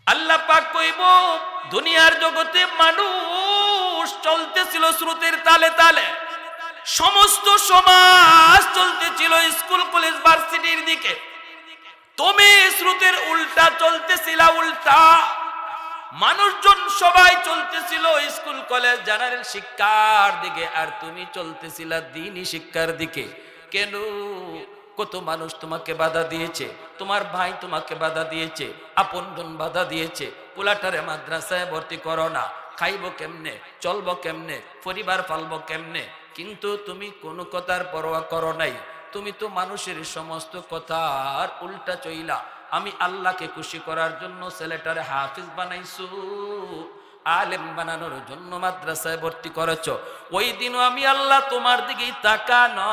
আল্লাহ পাক কইব দুনিয়ার জগতে মানুষ চলতেছিল স্রোতের তালে তালে, সমস্ত সমাজ চলতেছিল স্কুল কলেজ ভার্সিটির দিকে, তুমি স্রোতের উল্টা চলতেছিলা। উল্টা মানুষজন সবাই চলতেছিল স্কুল কলেজ জেনারেল শিক্ষার দিকে, আর তুমি চলতেছিলা দ্বীনি শিক্ষার দিকে। কেন? কত মানুষ তোমাকে বাধা দিয়েছে, তোমার ভাই তোমাকে বাধা দিয়েছে, আপনজন বাধা দিয়েছে, পোলাটারে মাদ্রাসায় ভর্তি করো না, খাইবো কেমনে, চলবো কেমনে, পরিবার পালবো কেমনে, কিন্তু তুমি কোনো কথার পরোয়া করো নাই। তুমি তো মানুষের সমস্ত কথার উল্টা চইলা আমি আল্লাহকে খুশি করার জন্য ছেলেটারে হাফিজ বানাইছো, আলেম বানানোর জন্য মাদ্রাসায় ভর্তি করেছ। ওই দিনও আমি আল্লাহ তোমার দিকেই তাকানো।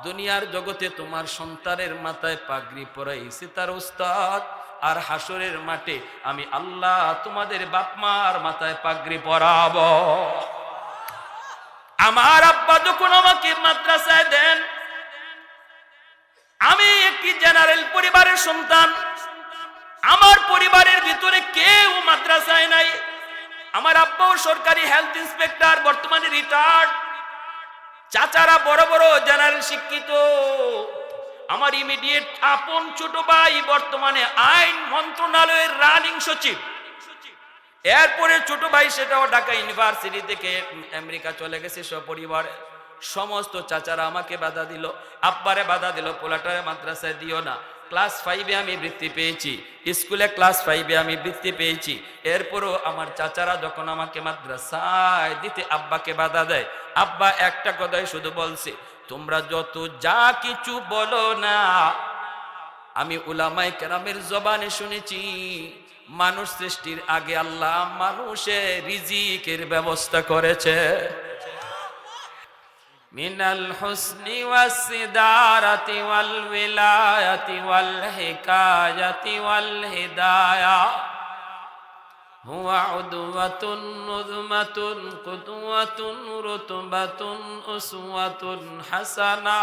দুনিয়ার জগতে তোমার সন্তানের মাথায় পাগড়ি পরাইছি তার উস্তাদ, আর হাসরের মাঠে আমি আল্লাহ তোমাদের বাপ মার মাথায় পাগড়ি পরাবো। আমার আব্বা যখন আমাকে মাদ্রাসায় দেন, আমি একটি জেনারেল পরিবারের সন্তান, আমার পরিবারের ভিতরে কেউ মাদ্রাসায় নাই। আমার আব্বাও সরকারি হেলথ ইন্সপেক্টর, বর্তমানে রিটায়ার্ড। চাচারা বড় বড় জেনারেল শিক্ষিত। আমার ইমিডিয়েট আপন ছোট ভাই বর্তমানে আইন মন্ত্রণালয়ের রানিং সচিব। এরপরে ছোট ভাই সেটাও ঢাকা ইউনিভার্সিটি থেকে আমেরিকা চলে গেছে সপরিবারে। সমস্ত চাচারা আমাকে বাধা দিল, আব্বারে বাধা দিল, পোলাটারে মাদ্রাসায় দিও না। ক্লাস 5-এ আমি বৃত্তি পেয়েছি, স্কুলে ক্লাস 5-এ আমি বৃত্তি পেয়েছি। এরপরও আমার চাচারা যখন আমাকে মাদ্রাসায় দিতে আব্বাকে বাধা দেয়, আব্বা একটা কথাই শুধু বলছে, তোমরা যত যা কিছু বলো না, আমি উলামায়ে কেরামের জবানে শুনেছি মানুষ সৃষ্টির আগে আল্লাহ মানুষের রিজিকের ব্যবস্থা করেছে। মিনাল হুসনি ওয়াসিদারাতি ওয়াল উলায়াতি ওয়াল হিকায়াতি ওয়াল হিদায়া হুয়া উদওয়াতুন নুযমাতুন কুদওয়াতুন রুতবাতুন উসওয়াতুন হাসানা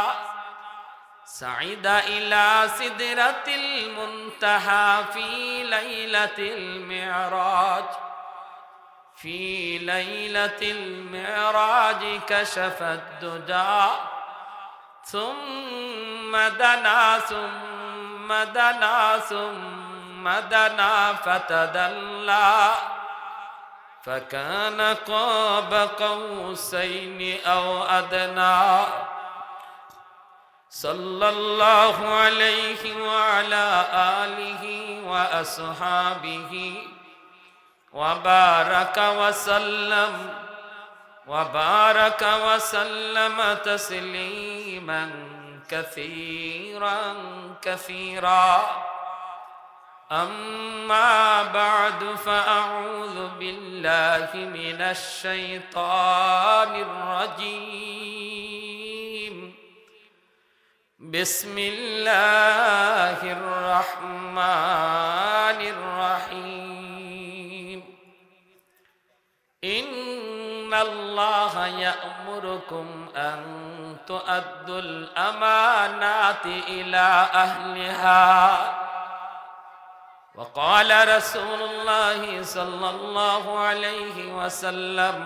সাইদা ইলা সিদরাতিল মুনতাহা ফি লাইলাতিল মিরাজ في ليلة المعراج كشف الدجى ثم دنا ثم دنا ثم دنا فتدلى فكان قاب قوسين أو أدنى صلى الله عليه وعلى آله وأصحابه وبارك وسلم تسليما كثيرا كثيرا أما بعد فأعوذ بالله من الشيطان الرجيم بسم الله الرحمن الرحيم إن الله يأمركم أن تؤدوا الأمانات إلى أهلها وقال رسول الله صلى الله عليه وسلم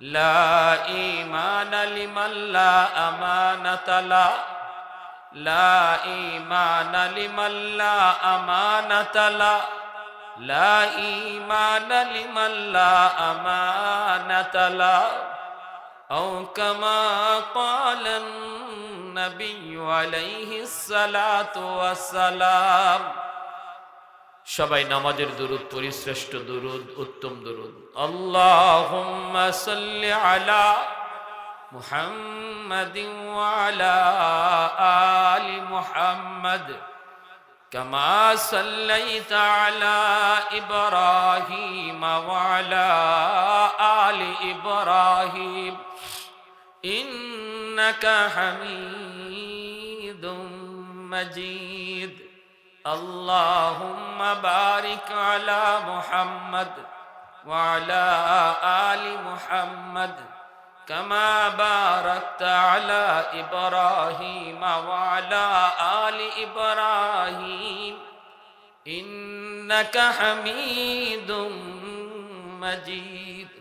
لا إيمان لمن لا أمانة له لا إيمان لمن لا أمانة له لا إيمان لمن لا أمانة له أو كما قال النبي عليه الصلاة والسلام সবাই নামাজের দুরূদ পড়ি, শ্রেষ্ঠ দুরূদ, উত্তম দুরূদ। আল্লাহুম্মা সাল্লি আলা মুহাম্মাদিন ওয়া আলা আলি মুহাম্মাদ كما صليت على إبراهيم وعلى آل إبراهيم إنك حميد مجيد اللهم بارك على محمد وعلى آل محمد كما باركت على إبراهيم وعلى آل إبراهيم ইন্নাকা হামিদুম মাজিদ।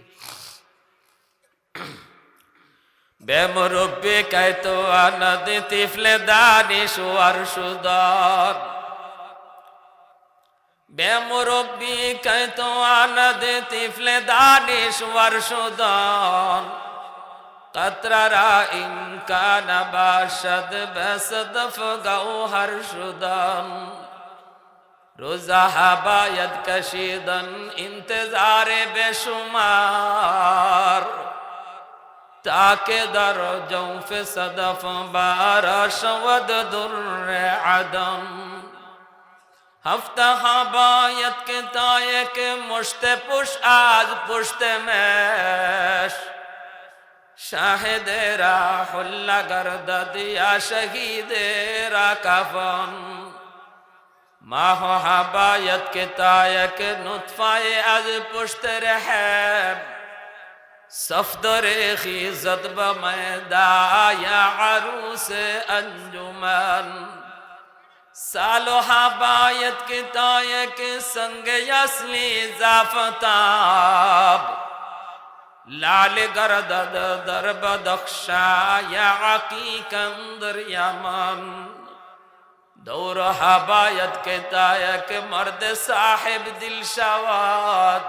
বেমুরব্বি কায়তো আনাদ তিফলে দানিশ ওয়ার সুদান। বেমুরব্বি কায়তো আনাদ তিফলে দানিশ ওয়ার সুদান। قطرة إن كان باشد بصدف گوهر شدن. روزا باید کشیدن انتظار بشمار. تاکه در جوف صدف بارا شود در عدن. هفته باید که تایک مشت پوش از پشت مش. شاهد را حل گردد یا شهید را کفن. ماه باید که تایک نطفه از پشت رحم. صفدر خیزد به میدا یا عروس انجمن. سالها باید که تایک سنگ اصلی زافتاب. لال گردد در بدخشا یا عقیقندر یمن. دورها باید که تایک مرد صاحب دل شود.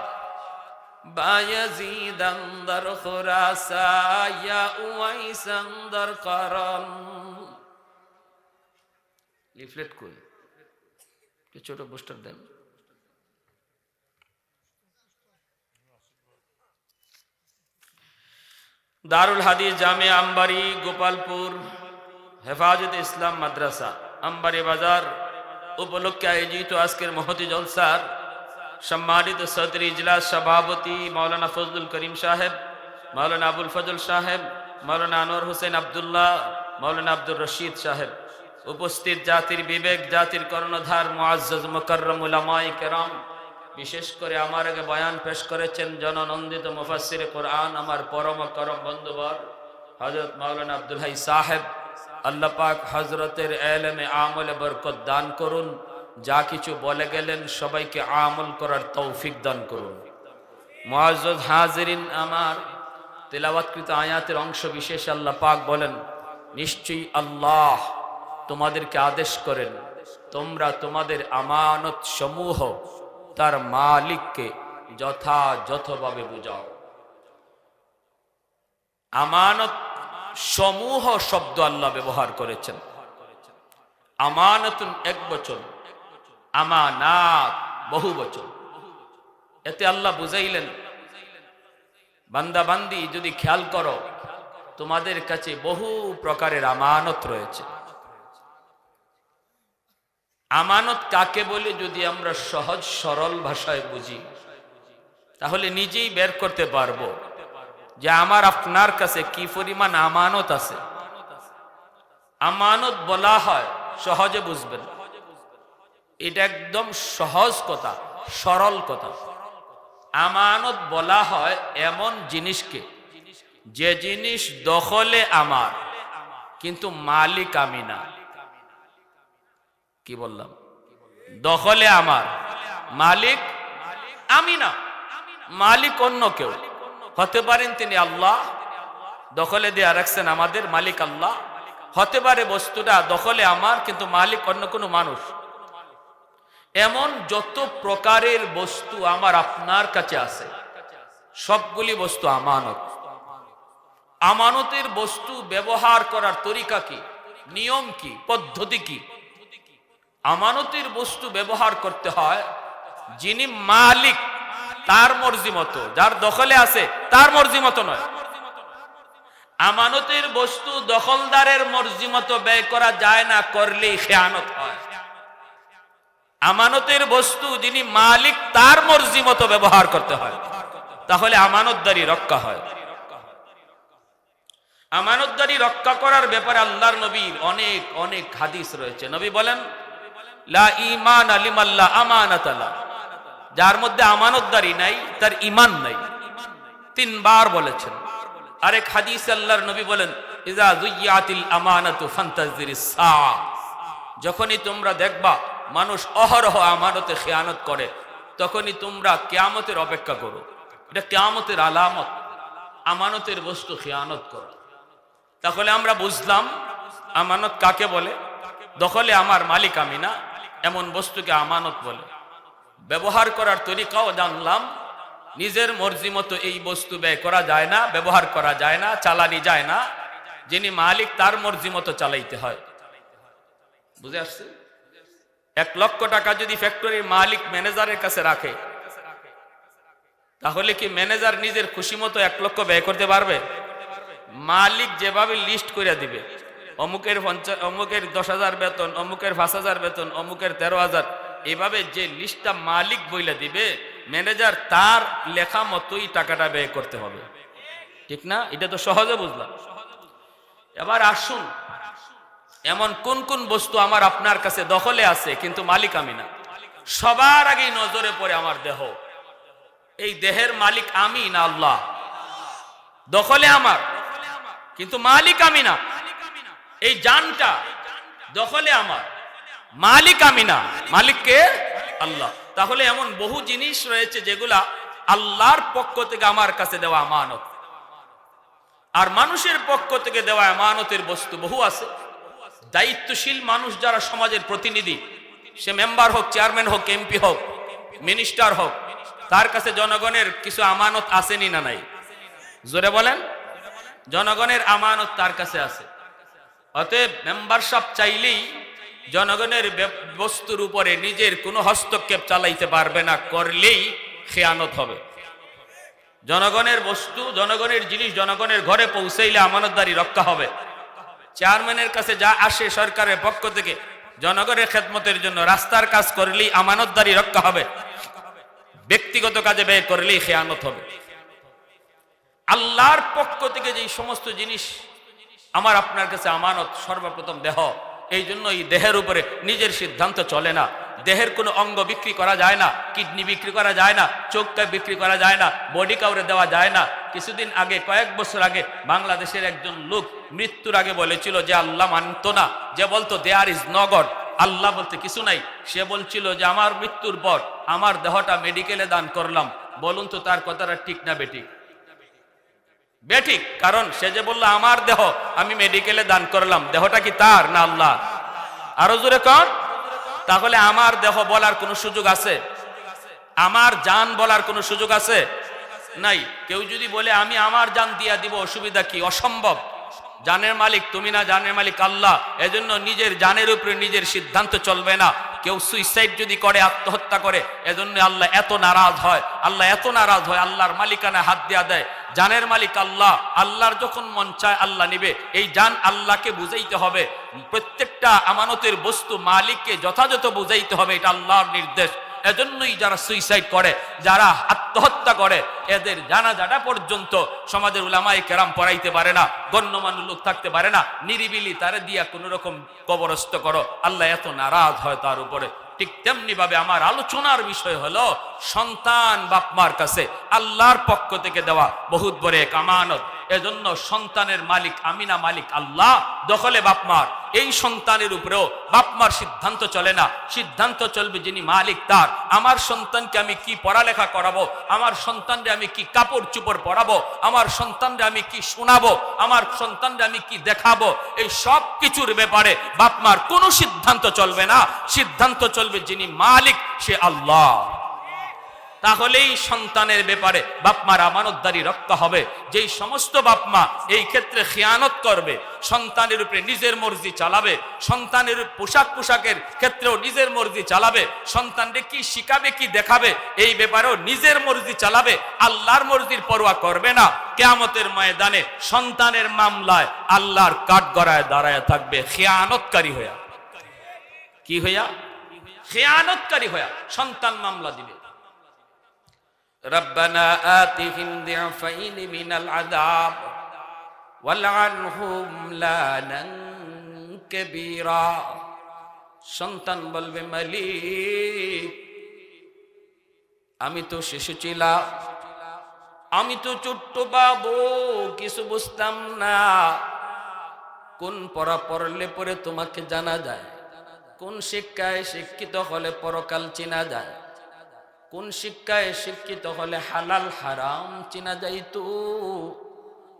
بایزید اندر خراسا یا اویس اندر قرن. লিফলেট কই কি ছোট পোস্টার দেন। দারুল হাদিস জামে আমবাড়ি গোপালপুর হেফাজত ইসলাম মাদ্রাসা আমবাড়ি বাজার উপলক্ষে আয়োজিত আজকের মহতি জলসার সম্মানিত সদর ইজলাস সভাপতি মাওলানা ফজলুল করিম সাহেব, মাওলানা আবুল ফজল সাহেব, মাওলানা আনোয়ার হোসেন আব্দুল্লাহ, মাওলানা আব্দুর রশিদ সাহেব, উপস্থিত জাতির বিবেক, জাতির কর্ণধার মুআজ্জাজ মুকাররম উলামায়ে কেরাম, বিশেষ করে আমার আগে বয়ান পেশ করেছেন জননন্দিত মুফাসসির কোরআন আমার পরম করম বন্ধুবর হযরত মাওলানা আব্দুল হাই সাহেব। আল্লাহ পাক হযরতের ইলমে আমলে বরকত দান করুন। যা কিছু বলে গেলেন সবাইকে আমল করার তৌফিক দান করুন। মুআজ্জাজ হাজিরিন, আমার তেলাওয়াতকৃত আয়াতের অংশ বিশেষ আল্লাহ পাক বলেন, নিশ্চয়ই আল্লাহ তোমাদেরকে আদেশ করেন তোমরা তোমাদের আমানত সমূহ তার মালিককে যথাযথভাবে বুঝাও। আমানত সমূহ শব্দ আল্লাহ ব্যবহার করেছেন। আমানাতুন এক বচন, আমানাত বহু বচন। এতে আল্লাহ বুঝাইলেন, বান্দা বান্দি যদি খেয়াল করো তোমাদের কাছে বহু প্রকারের আমানত রয়েছে। আমানত কাকে বলে যদি আমরা সহজ সরল ভাষায় বুঝি তাহলে নিজেই বের করতে পারবো যে আমার আপনার কাছে কি পরিমাণ আমানত আছে। আমানত বলা হয়, সহজে বুঝবেন, এটা একদম সহজ কথা, সরল কথা। আমানত বলা হয় এমন জিনিসকে যে জিনিস দখলে আমার কিন্তু মালিক আমি না। কি বললাম? দখলে আমার, মালিক আমি না। মালিক অন্য কেউ হতে পারেন, তিনি আল্লাহ দখলে দিয়ে রাখছেন আমাদের, মালিক আল্লাহ। হতে পারে বস্তুটা দখলে আমার কিন্তু মালিক অন্য কোনো মানুষ। এমন যত প্রকারের বস্তু আমার আপনার কাছে আছে সবগুলি বস্তু আমানত। আমানতের বস্তু ব্যবহার করার তরিকা কি, নিয়ম কি, পদ্ধতি কি? আমানতের বস্তু ব্যবহার করতে হয় যিনি মালিক তার মর্জি মতো, যার দখলে আছে তার মর্জি মতো নয়। আমানতের বস্তু দখলদারের মর্জি মতো ব্যয় করা যায় না, করলেই খেয়ানত হয়। আমানতের বস্তু যিনি মালিক তার মর্জি মতো ব্যবহার করতে হয়, তাহলে আমানতদারি রক্ষা হয়। আমানতদারি রক্ষা করার ব্যাপারে আল্লাহর নবীর অনেক অনেক হাদিস রয়েছে। নবী বলেন, লা ঈমান লিমান লা আমানাতা লা, যার মধ্যে আমানতদারি নাই তার ঈমান নাই। তিনবার বলেছেন। আরেক হাদিসে আল্লাহর নবী বলেন, ইযা যুয়্যাতিল আমানাতু ফান্তাজিরিস সাআ, যখনই তোমরা দেখবা মানুষ অহরহ আমানতে খেয়ানত করে, তখনই তোমরা কিয়ামতের অপেক্ষা করো। এটা কিয়ামতের আলামত, আমানতের বস্তু খেয়ানত করো। তাহলে আমরা বুঝলাম আমানত কাকে বলে। দখলে আমার মালিক আমি না, এমন বস্তুকে আমানত বলে। ব্যবহার করার তরিকাও জানলাম, নিজের মর্জি মতো এই বস্তু ব্যয় করা যায় না, ব্যবহার করা যায় না, চালানি যায় না। যিনি মালিক তার মর্জি মতো চালাইতে হয়। বুঝে আসছে? 1 লক্ষ টাকা যদি ফ্যাক্টরির মালিক ম্যানেজারের কাছে রাখে, তাহলে কি ম্যানেজার নিজের খুশি মতো 1 লক্ষ ব্যয় করতে পারবে? মালিক যেভাবে লিস্ট করে দিবে, অমুকের 10,000 বেতন, অমুকের 5,000 বেতন, অমুকের 13,000, এভাবে যে লিস্টটা মালিক বইলে দিবে, ম্যানেজার তার লেখা মতোই টাকাটা ব্যয় করতে হবে। ঠিক না? এটা তো সহজে বুঝলাম। এবার আসুন, এমন কোন কোন বস্তু আমার আপনার কাছে দখলে আছে কিন্তু মালিক আমি না? সবার আগেই নজরে পড়ে আমার দেহ। এই দেহের মালিক আমি না আল্লাহ? দখলে আমার কিন্তু মালিক আমি না। এই জানটা দখলে আমার, মালিক আমি না, মালিক কে? আল্লাহ। তাহলে এমন বহু জিনিস রয়েছে যেগুলা আল্লাহর পক্ষ থেকে আমার কাছে দেওয়া আমানত, আর মানুষের পক্ষ থেকে দেওয়া আমানতের বস্তু বহু আছে। দায়িত্বশীল মানুষ যারা সমাজের প্রতিনিধি, সে মেম্বার হোক, চেয়ারম্যান হোক, এমপি হোক, মিনিস্টার হোক, তার কাছে জনগণের কিছু আমানত আসেনি না নাই? জোরে বলেন। জনগণের আমানত তার কাছে আছে। অতএব মেম্বারশিপ চাইলেই জনগণের বস্তুর উপরে নিজের কোনো হস্তক্ষেপ চালাইতে পারবে না, করলেই খেয়ানত হবে। জনগণের বস্তু, জনগণের জিনিস জনগণের ঘরে পৌঁছাইলে আমানতদারি রক্ষা হবে। চেয়ারম্যানের কাছে যা আসে সরকারের পক্ষ থেকে জনগণের খেদমতের জন্য, রাস্তার কাজ করলেই আমানতদারি রক্ষা হবে। ব্যক্তিগত কাজে ব্যয় করলেই খেয়ানত হবে। আল্লাহর পক্ষ থেকে যেই সমস্ত জিনিস আমার আপনার কাছে আমানত, সর্বপ্রথম দেহ। এই জন্য এই দেহের উপরে নিজের সিদ্ধান্ত চলে না। দেহের কোনো অঙ্গ বিক্রি করা যায় না, কিডনি বিক্রি করা যায় না, চোখটা বিক্রি করা যায় না, বডি কাউরে দেওয়া যায় না। কিছুদিন আগে, কয়েক বছর আগে, বাংলাদেশের একজন লোক মৃত্যুর আগে বলেছিল যে আল্লাহ মানত না, যে বলতো দেয়ার ইজ নো গড, আল্লাহ বলতে কিছু নাই। সে বলছিল যে আমার মৃত্যুর পর আমার দেহটা মেডিকেলে দান করলাম। বলুন তো তার কথাটা ঠিক না বেঠিক? বেঠিক। কারণ সে যে বললো আমার দেহ আমি মেডিকেলে দান করলাম, দেহটা কি তার না আল্লাহ? আরো জোরে কর। তাহলে আমার দেহ বলার কোনো সুযোগ আছে? আমার জান বলার কোনো সুযোগ আছে? নাই। কেউ যদি বলে আমি আমার জান দিয়া দিব, অসুবিধা কি? অসম্ভব। জানের মালিক তুমি না, জানের মালিক আল্লাহ। এজন্য নিজের জানের উপরে নিজের সিদ্ধান্ত চলবে না। কেউ সুইসাইড যদি করে, আত্মহত্যা করে, এজন্য আল্লাহ এত নারাজ হয়। আল্লাহ এত নারাজ হয়, আল্লাহর মালিকানা হাত দিয়া দেয়। জানের মালিক আল্লাহ, আল্লাহর যখন মন চায় আল্লাহ নিবে। এই জান আল্লাহকে বুঝাইতে হবে। প্রত্যেকটা আমানতের বস্তু মালিককে যথাযথ বুঝাইতে হবে, এটা আল্লাহর নির্দেশ। এজন্যই যারা সুইসাইড করে, যারা আত্মহত্যা করে, এদের জানাজাটা পর্যন্ত সমাজের উলামায়ে কেরাম পড়াইতে পারে না, গণ্যমান্য লোক থাকতে পারে না। নিরিবিলি তারে দিয়া কোনো রকম কবরস্থ করো, আল্লাহ এত নারাজ হয় তার উপরে। ঠিক তেমনি ভাবে আমার আলোচনার বিষয় হলো সন্তান বাপমার কাছে আল্লাহর পক্ষ থেকে দেওয়া বহুত বড় এক আমানত। এজন্য সন্তানের মালিক আমি না, মালিক আল্লাহ। দখলে বাপমার। এই সন্তানের উপরেও বাপমার সিদ্ধান্ত চলে না, সিদ্ধান্ত চলবে যিনি মালিক তার। আমার সন্তানকে আমি কি পড়ালেখা করাবো, আমার সন্তানকে আমি কি কাপড় চুপড় পরাবো, আমার সন্তানকে আমি কি শোনাবো, আমার সন্তানকে আমি কি দেখাবো, এই সব কিছুর ব্যাপারে বাপমার কোনো সিদ্ধান্ত চলবে না। সিদ্ধান্ত চলবে যিনি মালিক, সে আল্লাহ। তাহলেই সন্তানের ব্যাপারে বাপমার আমানতদারি রক্ষা হবে। যেই সমস্ত বাপমা এই ক্ষেত্রে খেয়ানত করবে, সন্তানের উপরে নিজের মর্জি চালাবে, সন্তানের পোশাকের ক্ষেত্রেও নিজের মর্জি চালাবে, সন্তানকে কি শিখাবে কি দেখাবে এই ব্যাপারেও নিজের মর্জি চালাবে, আল্লাহর মর্জির পরোয়া করবে না, কিয়ামতের ময়দানে সন্তানের মামলায় আল্লাহর কাঠগড়ায় দাঁড়ায় থাকবে খেয়ানতকারী হইয়া। কি হইয়া? খেয়ানতকারী হইয়া সন্তান মামলা দিবে। রব্বানা আতিহিম দি'ফাইনি মিনাল আযাব ওয়ালআনহুম লানান কাবীরা। সন্তান বলবে মালিক আমি তো শিশু ছিলাম, আমি তো ছোট্ট বাবু, কিছু বুঝতাম না। কোন পড়া পড়লে পরে তোমাকে জানা যায়, কোন শিক্ষায় শিক্ষিত হলে পরকাল চেনা যায়, কোন শিক্ষায় শিক্ষিত হলে হালাল হারাম চেনা যাইতো।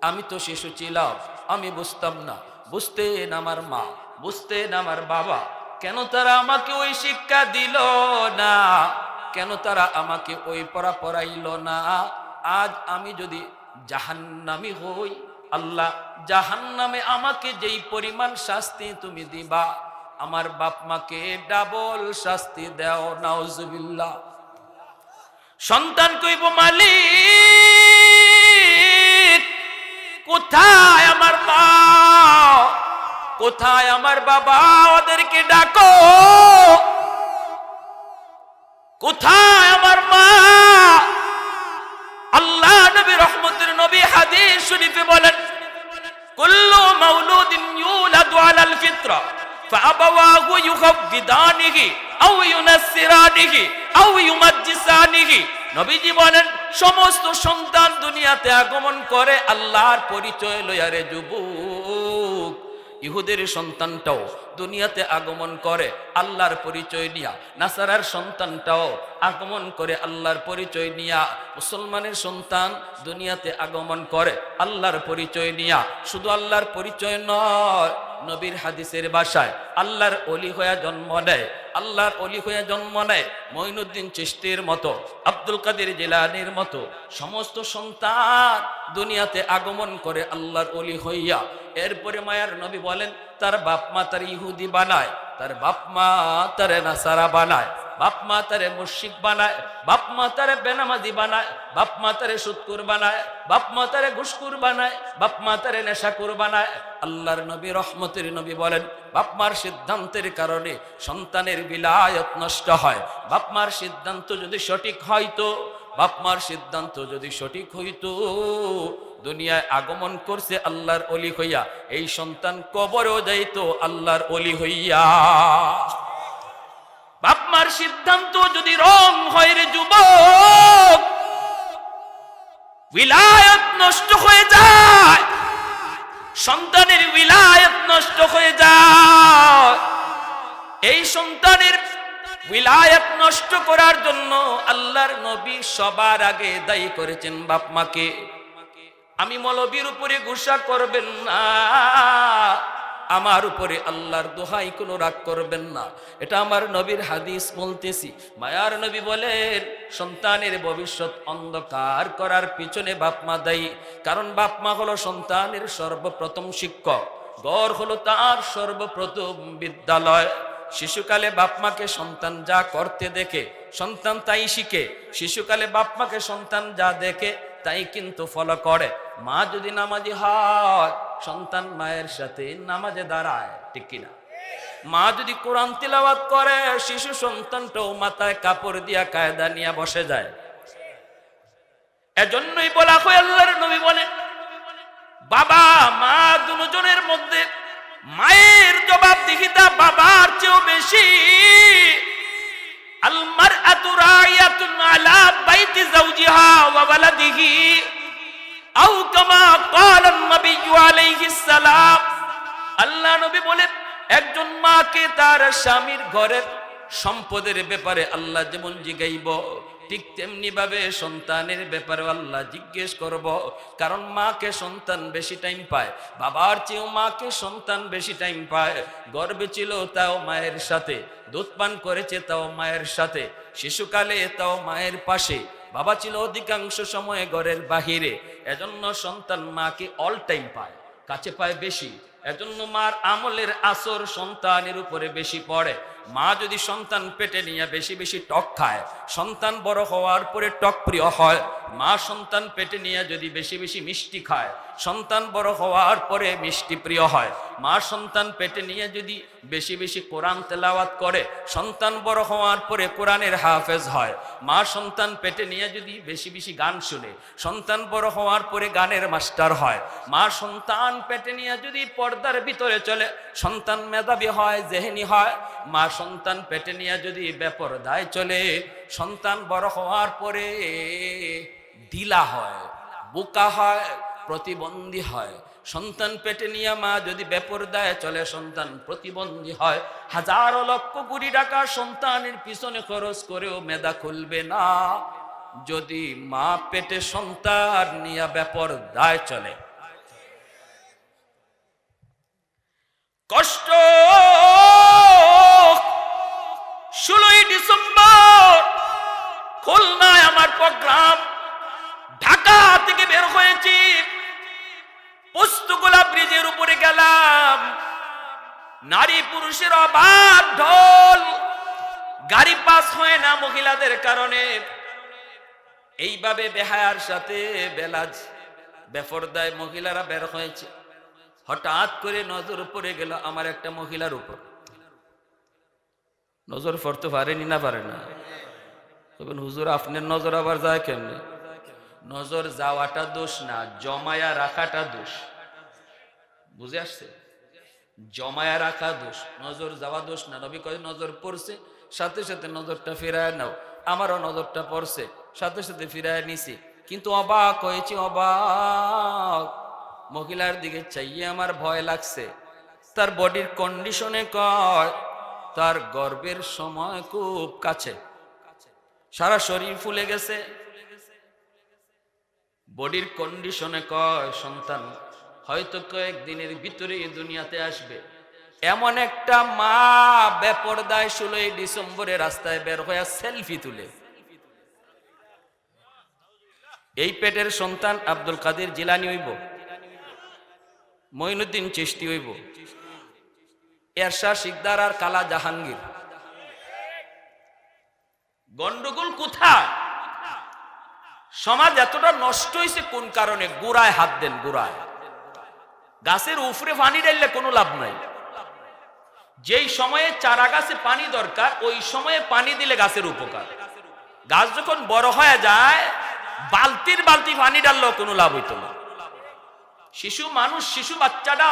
আমি তো শিশু ছিলাম, আমি বুঝতাম না। বুঝতেন আমার মা, বুঝতেন আমার বাবা, কেন তারা আমাকে ওই শিক্ষা দিল না, কেন তারা আমাকে ওই পড়া পড়াইল না। আজ আমি যদি জাহান্নামী হই, আল্লাহ জাহান্নামে আমাকে যেই পরিমাণ শাস্তি তুমি দিবা, আমার বাপ মাকে ডাবল শাস্তি দাও, নাউজুবিল্লাহ। সন্তান কইব, মালিক কোথায় আমার মা, কোথায় আমার বাবা, ওদেরকে ডাকো। কোথায় আমার মা? আল্লাহ নবী রহমতের নবী হাদিস শরীফে বলেন, কুল্লু মাউলুদিন ইউলাদু আলাল ফিতরা ফাআবাওয়াহু ইউহাব্বিদানিহি আও ইউনাসসিরানিহি আও ইউমাজ্জিসানিহি। নবীজি বলেন, সমস্ত সন্তান দুনিয়াতে আগমন করে আল্লাহর পরিচয় লইয়া রে যুবক। ইহুদের সন্তানটাও দুনিয়াতে আগমন করে আল্লাহর পরিচয় নিয়া, নাসারার সন্তানটাও আগমন করে আল্লাহর পরিচয় নিয়া, মুসলমানের সন্তান দুনিয়াতে আগমন করে আল্লাহর পরিচয় নিয়া। শুধু আল্লাহর পরিচয় নয়, নবীর হাদিসের ভাষায় আল্লাহর ওলি হয়ে জন্ম নেয়, আল্লাহর ওলি হয়ে জন্ম নেয়। মঈনুদ্দিন চিশতির মতো, আব্দুল কাদের জিলানীর মতো সমস্ত সন্তান দুনিয়াতে আগমন করে আল্লাহর ওলি হইয়া। এরপরে মায়ার নবী বলেন, তার বাপ মা তার ইহুদি বানায়, তার বাপ মা তারে নাসারা বানায়, বাপ মা তারে মুশরিক বানায়, বাপ মা তারে বেনামাজি বানায়, বাপ মা তারে সুদকুর বানায়, বাপ মা তারে ঘুষখোর বানায়, বাপ মা তারে নেশাখোর বানায়। আল্লাহর নবী রহমতের নবী বলেন, বাপ মার সিদ্ধান্তের কারণে সন্তানের বিলায়ত নষ্ট হয়। বাপ মার সিদ্ধান্ত যদি সঠিক হয়তো, বাপ মার সিদ্ধান্ত যদি সঠিক হইতো, দুনিয়ায় আগমন করছে আল্লাহর ওলি হইয়া, এই সন্তান কবরেও যাইতো আল্লাহর ওলি হইয়া। বাপ মার সিদ্ধান্ত যদি রং হয় রে যুবক, উলায়াত নষ্ট হয়ে যায়, সন্তানের উলায়াত নষ্ট হয়ে যায়। এই সন্তানের উলায়াত নষ্ট করার জন্য আল্লাহর নবী সবার আগে দায়ী করেছেন বাপ মাকে। আমি মৌলবীর উপরে গুসা করবেন না, আমার উপরে আল্লাহর দোহাই কোনো রাগ করবেন না, এটা আমার নবীর হাদিস বলতেছি। মায়ার নবী বলেন, সন্তানের ভবিষ্যৎ অন্ধকার করার পিছনে বাপ মা দায়ী। কারণ বাপ মা হলো সন্তানের সর্বপ্রথম শিক্ষক, ঘর হলো তার সর্বপ্রথম বিদ্যালয়। শিশুকালে বাপ মাকে সন্তান যা করতে দেখে সন্তান তাই শিখে। শিশুকালে বাপ মাকে সন্তান যা দেখে তাই কিন্তু ফলো করে। মা যদি নামাজি হয়, সন্তান মায়ের সাথে নামাজে দাঁড়ায়, ঠিক কিনা? মা যদি কোরআন তিলাওয়াত করে, শিশু সন্তানটাও মাথায় কাপড় দিয়া কায়দা নিয়ে বসে যায়। এজন্যই বলা হয়, আল্লাহর নবী বলেন, বাবা মা দুজনের মধ্যে মায়ের জবাবদিহিতা বাবার চেয়েও বেশি। আল মারআতু রাইয়াতুন আলা বাইতি যাওজিহা ওয়া ওয়ালাদিহি আও কামা ক্বালা নবী আলাইহিস সালাম। আল্লাহ নবী বলেন, একজন মাকে তার স্বামীর ঘরের সম্পদের ব্যাপারে আল্লাহ যেমন জিগাইব, ঠিক তেমনি ভাবে সন্তানের ব্যাপারে আল্লাহ জিজ্ঞেস করব। কারণ মাকে সন্তান বেশি টাইম পায়, বাবার চেয়েও মাকে সন্তান বেশি টাইম পায়। গর্ভে ছিল তাও মায়ের সাথে, দুধ পান করেছে তাও মায়ের সাথে, শিশুকালে তাও মায়ের পাশে। বাবা ছিল অধিকাংশ সময় ঘরের বাহিরে। এজন্য সন্তান মাকে অল টাইম পায়, কাছে পায় বেশি। এজন্য মার আমলের আসর সন্তানের উপরে বেশি পড়ে। মা যদি সন্তান পেটে নিয়ে বেশি বেশি টক খায়, সন্তান বড় হওয়ার পরে টক প্রিয় হয়। মা সন্তান পেটে নিয়ে যদি বেশি বেশি মিষ্টি খায়, সন্তান বড় হওয়ার পরে মিষ্টি প্রিয় হয়। মা সন্তান পেটে নিয়ে যদি বেশি বেশি কোরআন তেলাওয়াত করে, সন্তান বড় হওয়ার পরে কোরআনের হাফেজ হয়। মা সন্তান পেটে নিয়ে যদি বেশি বেশি গান শুনে, সন্তান বড় হওয়ার পরে গানের মাস্টার হয়। মা সন্তান পেটে নিয়ে যদি পর্দার ভিতরে চলে, সন্তান মেধাবী হয়, জেহেনি হয়। মা সন্তান পেটে নিয়ে যদি বেপরদায় চলে, সন্তান বড় হওয়ার পরে ঢিলা হয়, বোকা হয়, প্রতিবন্ধী হয়। সন্তান পেটে নিয়ে মা যদি বেপরদায় চলে, সন্তান প্রতিবন্ধী হয়, হাজারো লক্ষ কোটি টাকা সন্তানের পিছনে খরচ করেও মেধা খুলবে না যদি মা পেটে সন্তান নিয়ে বেপরদায় চলে। কষ্ট। 16ই ডিসেম্বর খুলনায় আমার প্রোগ্রাম, ঢাকা থেকে বের হয়েছি, পোস্তগোলা ব্রিজের উপরে গেলাম, নারী পুরুষের অবাধ ঢোল, গাড়ি পাস হয় না মহিলাদের কারণে। এইভাবে বেহায়ার সাথে বেলাজ বেপরদায় মহিলারা বের হয়েছে। হঠাৎ করে নজর পড়ে গেল আমার একটা মহিলার উপর। নজর পড়তে পারেনি না পারে না? হুজুর আপনার নজর আবার যায় কেমনে? নজর যাওয়াটা দোষ না, জমায়া রাখাটা দোষ। বুঝে আসছে? জমায়া রাখা দোষ, নজর যাওয়া দোষ না। নবী কয় নজর পড়ছে সাথে সাথে নজরটা ফিরায় নাও। আমারও নজরটা পড়ছে, সাথে সাথে ফিরায় নিছি, কিন্তু অবাক হয়েছি। অবাক, মহিলার দিকে চাইয়ে আমার ভয় লাগছে। তার বডির কন্ডিশনে কয় তার গর্ভের সময় খুব কাছে, সারা শরীর ফুলে গেছে। বডির কন্ডিশনে কয় সন্তান হয়তো কয়েকদিনের ভিতরে এই দুনিয়াতে আসবে। এমন একটা মা বেপরদায় 16ই ডিসেম্বরে রাস্তায় বের হয়ে সেলফি তুলে। এই পেটের সন্তান আব্দুল কাদের জিলানী হইব, মঈনুদ্দিন চিশতি হইব, এরশাদ শিকদার আর কালা জাহাঙ্গীর? গন্ডগোল কোথায়? সমাজ এতটা নষ্ট হয়েছে কোন কারণে? গোড়ায় হাত দেন, গোড়ায়। গাছের উপরে পানি ঢাললে কোনো লাভ নাই। যেই সময়ে চারা গাছে পানি দরকার ওই সময়ে পানি দিলে গাছের উপকার। গাছ যখন বড় হয়ে যায় বালতির বালতি পানি ঢাললেও কোনো লাভ হইতো না। শিশু মানুষ, শিশু বাচ্চাটা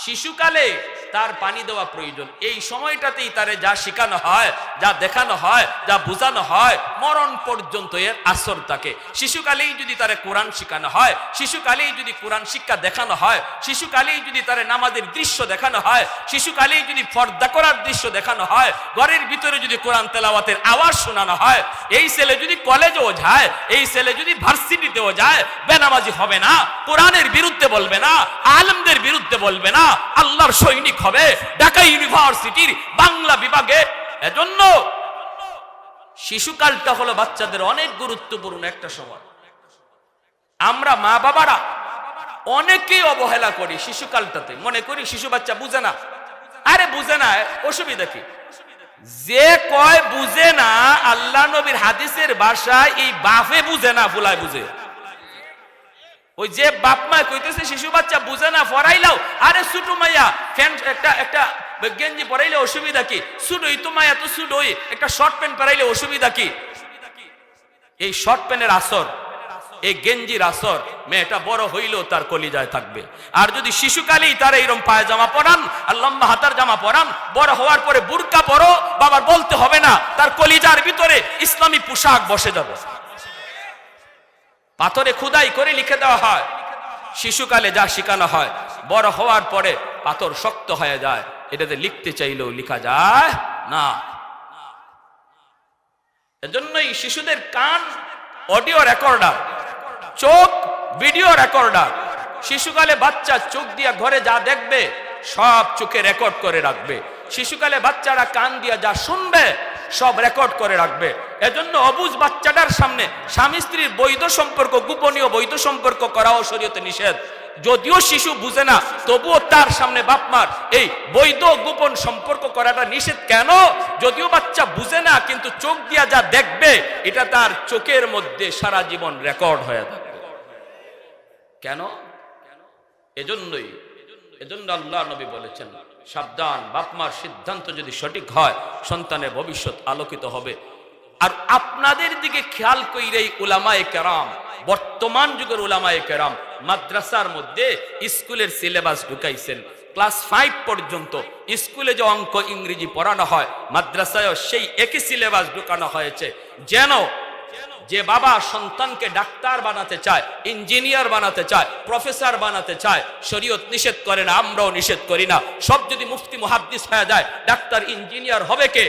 শিশুকালে তার পানি দেওয়া প্রয়োজন। এই সময়টাতেই তারে যা শেখানো হয়, যা দেখানো হয়, যা বোঝানো হয়, মরণ পর্যন্ত এর আসর থাকে। শিশুকালেই যদি তারে কোরআন শেখানো হয়, শিশুকালেই যদি কোরআন শিক্ষা দেখানো হয়, শিশুকালেই যদি তারে নামাজের দৃশ্য দেখানো হয়, শিশুকালেই যদি পর্দা করার দৃশ্য দেখানো হয়, ঘরের ভিতরে যদি কোরআন তেলাওয়াতের আওয়াজ শোনানো হয়, এই ছেলে যদি কলেজেও যায়, এই ছেলে যদি ভার্সিটিতেও যায়, বেনামাজি হবে না, কোরআনের বিরুদ্ধে বলবে না, আলেমদের বিরুদ্ধে বলবে না, আল্লাহর সৈনিক হবে ঢাকা ইউনিভার্সিটির বাংলা বিভাগে। এজন্য শিশুকালটা হলো বাচ্চাদের অনেক গুরুত্বপূর্ণ একটা সময়। আমরা মা বাবারা অনেকেই অবহেলা করি শিশুকালটাতে, মনে করি শিশু বাচ্চা বুঝে না। আরে বুঝে না, অসুবিধা কি? যে কয় বুঝে না, আল্লাহ নবীর হাদিসের ভাষায় এই বাপে বুঝে না, ফুলায় বুঝে। ওই যে বাপ মা কইতেছে শিশু বাচ্চা বুঝে না, পড়াইলাও। আরে ছোট মাইয়া ফ্যান একটা গেঞ্জি পরাইলে অসুবিধা কি? ছোটই তো মায়া, তো ছোটই একটা শর্ট প্যান্ট পরাইলে অসুবিধা কি? এই শর্ট প্যান্টের আসর, এই গেঞ্জির আসর মেয়েটা বড় হইলেও তার কলিজায় থাকবে। আর যদি শিশুকালেই তার এইরকম পায়জামা পরান আর লম্বা হাতার জামা পরান, বড় হওয়ার পরে বুরকা পরো, বাবার বলতে হবে না, তার কলিজার ভিতরে ইসলামী পোশাক বসে যাবে। পাথরে খোদাই করে লিখে দেওয়া হয়। শিশুকালে যা শেখানো হয় বড় হওয়ার পরে পাথর শক্ত হয়ে যায়, এটাতে লিখতে চাইলেও লেখা যায় না। এজন্যই শিশুদের কান অডিও রেকর্ডার, চোখ ভিডিও রেকর্ডার। শিশুকালে বাচ্চা চোখ দিয়া ঘরে যা দেখবে সব চোখে রেকর্ড করে রাখবে। শিশুকালে বাচ্চারা কান দিয়া যা শুনবে সব রেকর্ড করে রাখবে। এজন্য অবুঝ বাচ্চাটার সামনে স্বামী স্ত্রীর বৈধ সম্পর্ক, গোপনীয় বৈধ সম্পর্ক করাও শরীয়তে নিষেধ। যদিও শিশু বুঝে না, তবুও তার সামনে বাপমার এই বৈধ গোপন সম্পর্ক করাটা নিষেধ। কেন? যদিও বাচ্চা বুঝে না, কিন্তু চোখ দিয়া যা দেখবে এটা তার চোখের মধ্যে সারা জীবন রেকর্ড হয়ে থাকবে। কেন? এজন্য আল্লাহ নবী বলেছেন, সাবধান, বাপমার সিদ্ধান্ত যদি সঠিক হয় সন্তানের ভবিষ্যৎ আলোকিত হবে। আর আপনাদের দিকে খেয়াল কইরেই উলামায়ে কেরাম, বর্তমান যুগের উলামায়ে কেরাম মাদ্রাসার মধ্যে স্কুলের সিলেবাস ঢুকাইছেন। ক্লাস 5 পর্যন্ত স্কুলে যে অঙ্ক ইংরেজি পড়ানো হয়, মাদ্রাসায়ও সেই একই সিলেবাস ঢুকানো হয়েছে, যেন যে বাবা সন্তানকে ডাক্তার বানাতে চায়, ইঞ্জিনিয়ার বানাতে চায়, প্রফেসর বানাতে চায়, শরীয়ত নিষেধ করে না, আমরাও নিষেধ করি না। সব যদি মুফতি মুহাদ্দিস হয়ে যায়, ডাক্তার ইঞ্জিনিয়ার হবে কে?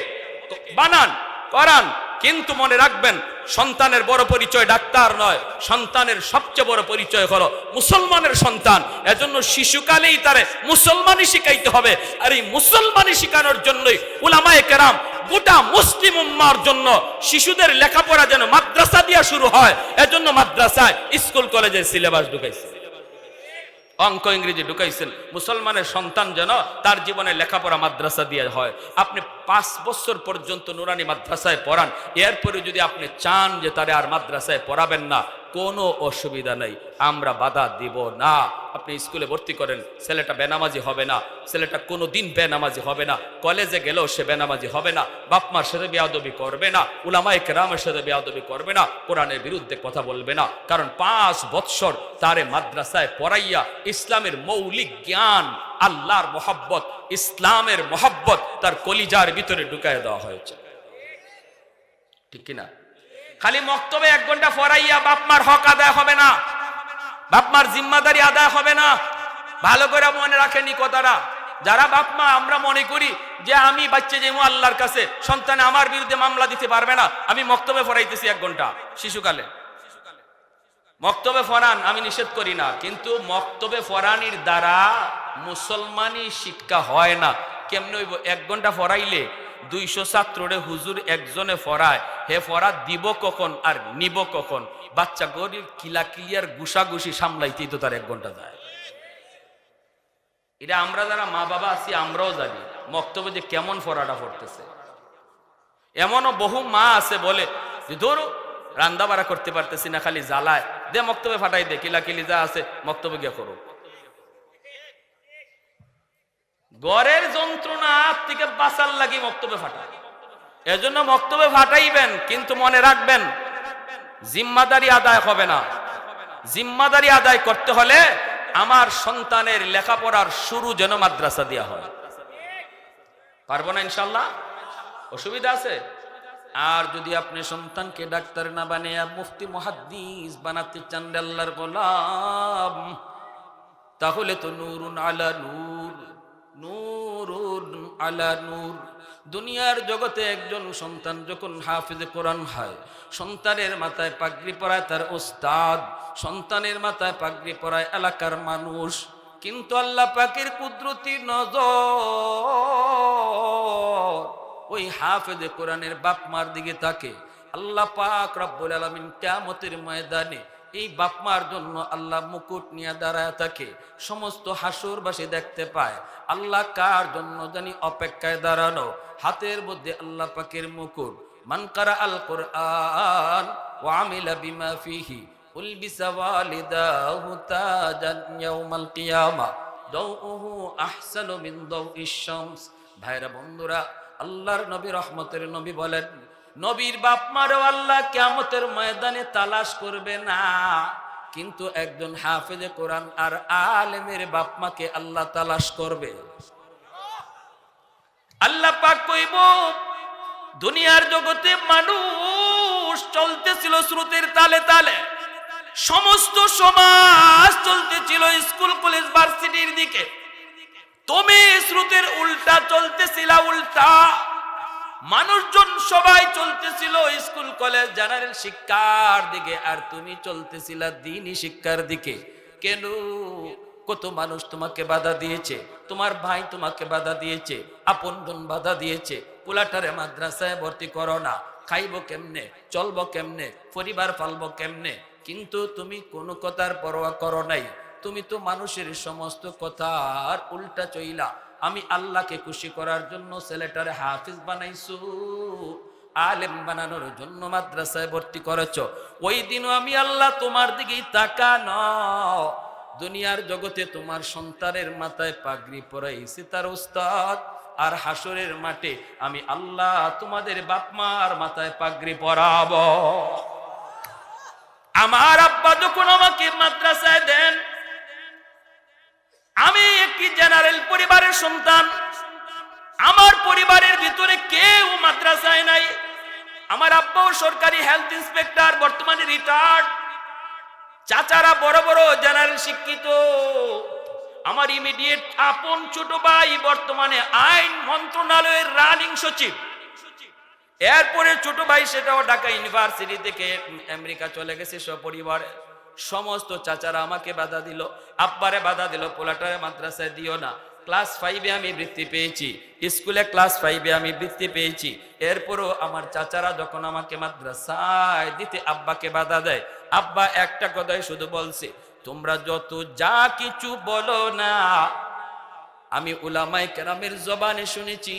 বানান, করান, কিন্তু মনে রাখবেন সন্তানের বড় পরিচয় ডাক্তার নয়, সন্তানের সবচেয়ে বড় পরিচয় হলো মুসলমানের সন্তান। এজন্য শিশুকালেই তারে মুসলমানই শিখাইতে হবে। আর এই মুসলমানই শিখানোর জন্যই উলামায়ে কেরাম গোটা মুসলিম উম্মার জন্য শিশুদের লেখাপড়া যেন মাদ্রাসা দিয়া শুরু হয়, এজন্য মাদ্রাসায় স্কুল কলেজের সিলেবাস ঢুকাইছে, অঙ্ক ইংরেজি ঢুকাইছেন। মুসলমানের সন্তান যেন তার জীবনে লেখাপড়া মাদ্রাসা দিয়ে হয়। আপনি 5 বছর পর্যন্ত নুরানি মাদ্রাসায় পড়ান, এরপরে যদি আপনি চান যে তারে আর মাদ্রাসায় পড়াবেন না, কোনো অসুবিধা নেই, আমরা বাধা দিব না। আপনি স্কুলে ভর্তি করেন, ছেলেটা বেনামাজি হবে না, ছেলেটা কোনো দিন বেনামাজি হবে না, কলেজে গেলেও সে বেনামাজি হবে না, বাপ মার সাথে বেয়াদবি করবে না, উলামায়ে কেরামের সাথে বেয়াদবি করবে না, কোরআনের বিরুদ্ধে কথা বলবে না। কারণ 5 বছর তারে মাদ্রাসায় পড়াইয়া ইসলামের মৌলিক জ্ঞান, আল্লাহর মহব্বত, ইসলামের মহব্বত তার কলিজার ভিতরে ঢুকায় দেওয়া হয়েছে, ঠিক কিনা? খালি মক্তবে 1 ঘন্টা পড়াইয়া বাপ মার হক আদায় হবে না, বাপ মার জিম্মাদারি আদায় হবে না। ভালো করে মনে রাখেন এই কথাটা। যারা বাপ মা আমরা মনে করি যে আমি বাচ্চা যেমন আল্লাহর কাছে, সন্তান আমার বিরুদ্ধে মামলা দিতে পারবে না, আমি মক্তবে পড়াইতেছি 1 ঘন্টা শিশুকালে। মক্তবে পড়ান, আমি নিষেধ করি না, কিন্তু মক্তবে পড়ানির দ্বারা মুসলমানি শিক্ষা হয় না। কেমনে হইব? 1 ঘন্টা পড়াইলে 200 ছাত্ররে হুজুর একজনে পড়ায়, হে পড়া দিব কখন আর নিব কখন? বাচ্চা গরিব কিলা কিলিয়ার গুসাগুসি সামলাইতেই তো তার 1 ঘন্টা যায়। এটা আমরা যারা মা বাবা আছি আমরাও জানি মক্তবে যে কেমন পড়াটা পড়তেছে। এমনও বহু মা আছে বলে যে ধরো রান্না বাড়া করতে পারতেছি না, খালি জ্বালায়, দে মক্তবে ফাটাই দে, কিলা কিলি যা আছে মক্তবে গিয়ে করো। ঘরের যন্ত্রণা থেকে বাঁচার লাগি মক্তবে ফাটায়। এজন্য মক্তবে ফাটাইবেন, কিন্তু মনে রাখবেন জিম্মাদারি আদায় হবে না। জিম্মাদারি আদায় করতে হলে আমার সন্তানের লেখাপড়ার শুরু যেন মাদ্রাসা দেওয়া হয়। পারবো না ইনশাল্লাহ? অসুবিধা আছে? আর যদি আপনি সন্তানকে ডাক্তার না বানিয়ে মুফতি মুহাদ্দিস বানাতে চান, আল্লাহর গোলাম, তাহলে তো নূরুন আলা নূর, নূরুন আলা নূর। দুনিয়ার জগতে একজন সন্তান যখন হাফেজে কোরআন হয়, সন্তানের মাথায় পাগড়ি পরায় তার ওস্তাদ, সন্তানের মাথায় পাগড়ি পরায় এলাকার মানুষ। কিন্তু আল্লাহ পাকের কুদরতি নজর ওই হাফেজে কোরআনের বাপ মার দিকে থাকে। আল্লাহ পাক রব্বুল আলামিন কিয়ামতের ময়দানে এই বাপ মার জন্য আল্লাহ মুকুট নিয়ে দাঁড়ায় থাকে। সমস্ত হাসরবাসী দেখতে পায় আল্লাহ কার জন্য জানি অপেক্ষায় দাঁড়ানো। হাতের মধ্যে আল্লাহ পাকের মুকুট। মান কারা আল কোরআন ওয়া আমিলা বিমা ফিহি উলবিসা ওয়ালিদাহু তাজান ইয়াউমাল কিয়ামা দাউহু আহসানু মিন দাউইশ শামস। ভাইরা বন্ধুরা, আল্লাহর নবী রহমতের নবী বলেন, নবীর বাপ মারও আল্লাহ কিয়ামতের ময়দানে তালাশ করবে না, কিন্তু একজন হাফেজে কোরআন আর আলেমের বাপ মাকে আল্লাহ তালাশ করবে। আল্লাহ পাক কইব, দুনিয়ার জগতে মানুষ চলতেছিল স্রোতের তালে তালে, সমস্ত সমাজ চলতেছিল স্কুল কলেজ ভার্সিটির দিকে, তুমি স্রোতের উল্টা চলতেছিলা, উল্টা। মানুষজন সবাই চলতেছিল স্কুল কলেজ জেনারেল শিক্ষার দিকে, আর তুমি চলতেছিলা দ্বীনি শিক্ষার দিকে। কেন? কত মানুষ তোমাকে বাধা দিয়েছে, তোমার ভাই তোমাকে বাধা দিয়েছে, আপনজন বাধা দিয়েছে, পোলাটারে মাদ্রাসায় ভর্তি করো না, খাইবো কেমনে, চলবো কেমনে, পরিবার পালবো কেমনে। কিন্তু তুমি কোনো কথার পরোয়া করো নাই, তুমি তো মানুষের সমস্ত কথার উল্টা চইলা আমি আল্লাহকে খুশি করার জন্য ছেলেটারে হাফিজ বানাইছো, আলেম বানানোর জন্য মাদ্রাসায় ভর্তি করেছ। ওই দিনও আমি আল্লাহ তোমার দিকেই তাকানো। দুনিয়ার জগতে তোমার সন্তানের মাথায় পাগড়ি পরাইছি তার উস্তাদ, আর হাসরের মাঠে আমি আল্লাহ তোমাদের বাপ মার মাথায় পাগড়ি পরাবো। আমার আব্বা যখন আমাকে মাদ্রাসায় দেন, আমি একটি জেনারেল পরিবারের সন্তান, আমার পরিবারের ভিতরে কেউ মাদ্রাসায় নাই। আমার আব্বাও সরকারি হেলথ ইন্সপেক্টর, বর্তমানে রিটায়ার্ড। চাচারা বড় বড় জেনারেল শিক্ষিত। আমার ইমিডিয়েট আপন ছোট ভাই বর্তমানে আইন মন্ত্রণালয়ের রানিং সচিব। এরপরে ছোট ভাই সেটাও ঢাকা ইউনিভার্সিটি থেকে আমেরিকা চলে গেছে সপরিবারে। সমস্ত চাচারা আমাকে বাধা দিল, আব্বারে বাধা দিল, পোলাটারে মাদ্রাসায় দিও না। ক্লাস 5-এ আমি বৃত্তি পেয়েছি, স্কুলে ক্লাস 5-এ আমি বৃত্তি পেয়েছি। এরপরও আমার চাচারা যখন আমাকে মাদ্রাসায় দিতে আব্বাকে বাধা দেয়, আব্বা একটা কথাই শুধু বলছে, তোমরা যত যা কিছু বলো না, আমি উলামায়ে কেরামের জবানে শুনেছি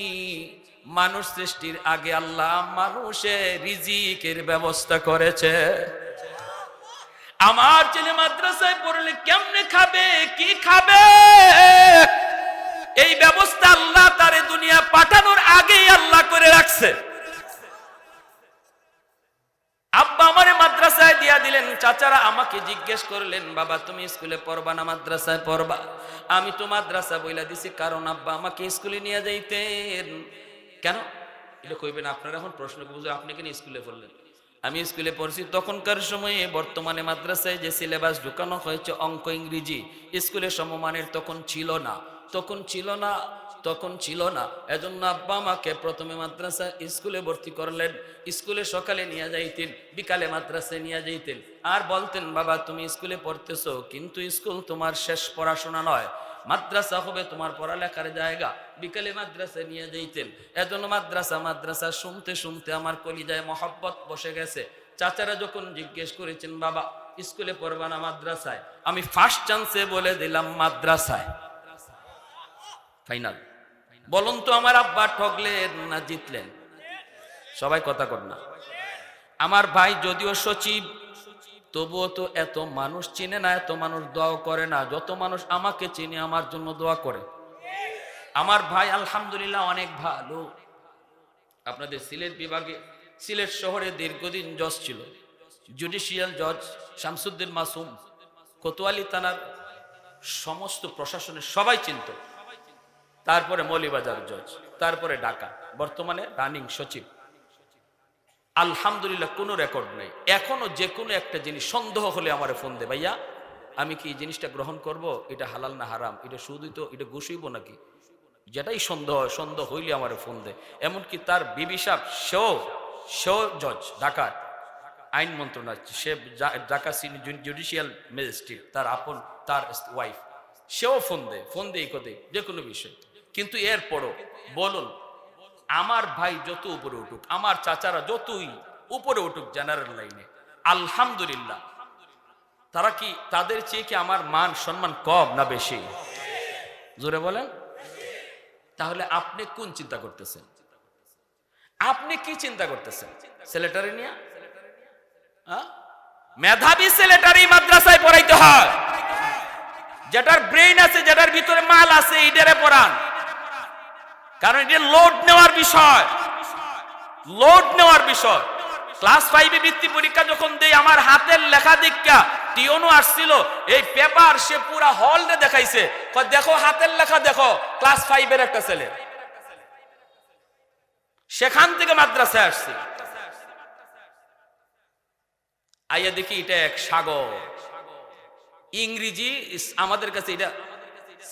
মানুষ সৃষ্টির আগে আল্লাহ মানুষের রিজিকের ব্যবস্থা করেছে। আমার ছেলে মাদ্রাসায় পড়লে কেমনে খাবে, কি খাবে, এই ব্যবস্থা আল্লাহ তারে দুনিয়া পাঠানোর আগেই আল্লাহ করে রাখছে। আব্বা আমারে মাদ্রাসায় দিয়া দিলেন। চাচারা আমাকে জিজ্ঞেস করলেন, বাবা তুমি স্কুলে পড়বা না মাদ্রাসায় পড়বা? আমি তো মাদ্রাসা বইলা দিছি, কারণ আব্বা আমাকে স্কুলে নিয়ে যাইতেন। কেন এটা কইবেন আপনারা, এখন প্রশ্ন বুঝে আপনি কেন স্কুলে পড়লেন? আমি স্কুলে পড়ছি তখনকার সময়ে, বর্তমানে মাদ্রাসায় যে সিলেবাস ঢুকানো হয়েছে অঙ্ক ইংরেজি স্কুলে সমমানের তখন ছিল না, তখন ছিল না। এজন্য আব্বা আমাকে প্রথমে মাদ্রাসা স্কুলে ভর্তি করলেন। স্কুলে সকালে নিয়ে যাইতেন, বিকালে মাদ্রাসায় নিয়ে যাইতেন, আর বলতেন, বাবা তুমি স্কুলে পড়তেছো কিন্তু স্কুল তোমার শেষ পড়াশোনা নয়, মাদ্রাসা হবে তোমার পড়ালেখার জায়গা। বিকালে মাদ্রাসায় নিয়ে যাইতেন। এজন্য মাদ্রাসা শুনতে শুনতে আমার কলিজায় মহব্বত বসে গেছে। চাচারা যখন জিজ্ঞেস করেছেন, বাবা স্কুলে পড়বা না মাদ্রাসায়, আমি ফার্স্ট চান্সে বলে দিলাম মাদ্রাসায়। ফাইনাল। বলুন তো আমার আব্বা ঠকলেন না জিতলেন? সবাই কথা কর না। আমার ভাই যদিও সচিব, তবুও তো এত মানুষ চিনে না, এত মানুষ দোয়া করে না যত মানুষ আমাকে চিনে আমার জন্য দোয়া করে। আমার ভাই আলহামদুলিল্লাহ অনেক ভালো। আপনাদের সিলেট বিভাগে, সিলেট শহরে দীর্ঘদিন জজ ছিল, জুডিশিয়াল জজ শামসুদ্দিন মাসুম, কোতোয়ালি থানার সমস্ত প্রশাসনের সবাই চিনত। তারপরে মৌলভীবাজার জজ, তারপরে ঢাকা, বর্তমানে রানিং সচিব। আলহামদুলিল্লাহ কোনো রেকর্ড নেই। এখনো যে কোনো একটা জিনিস সন্দেহ হলে আমার ফোন দে, ভাইয়া আমি কি এই জিনিসটা গ্রহণ করব, এটা হালাল না হারাম, এটা সুদিত, এটা ঘুষইব নাকি, যেটাই সন্দেহ হইলে আমার ফোন দে। এমনকি তার বিবি সাহেব, সেও জজ ঢাকার আইন মন্ত্রণালয়, সে ঢাকা জুডিশিয়াল ম্যাজিস্ট্রেট, তার আপন তার ওয়াইফ, সেও ফোন দে এই কথা যে কোনো বিষয়। কিন্তু এরপরও বলুন, আমার ভাই যত উপরে উঠুক, আমার চাচারা যতই উপরে উঠুক জেনারেল লাইনে, আলহামদুলিল্লাহ তারা কি, তাদের চেয়ে কি আমার মান সম্মান কম না বেশি? জোরে বলেন। তাহলে আপনি কোন চিন্তা করতেছেন? আপনি কি চিন্তা করতেছেন? ছেলেটারে নিয়ে? মেধাবী ছেলেটারই মাদ্রাসায় পড়াইতে হয়, যেটার ব্রেইন আছে, যেটার ভিতরে মাল আছে, এটারে পড়ান। কারণ এটা লোড নেওয়ার বিষয়। ক্লাস 5-এ বৃত্তি পরীক্ষা যখন দেই, আমার হাতের লেখা দীক্ষা টিওনো আসছিল, এই পেপার সে পুরা হলরে দেখাইছে, দেখো হাতের লেখা দেখো, ক্লাস 5-এর একটা ছেলে। সেখান থেকে মাদ্রাসায় আসছে, আইয়া দেখি এটা এক সাগর। ইংরেজি আমাদের কাছে এটা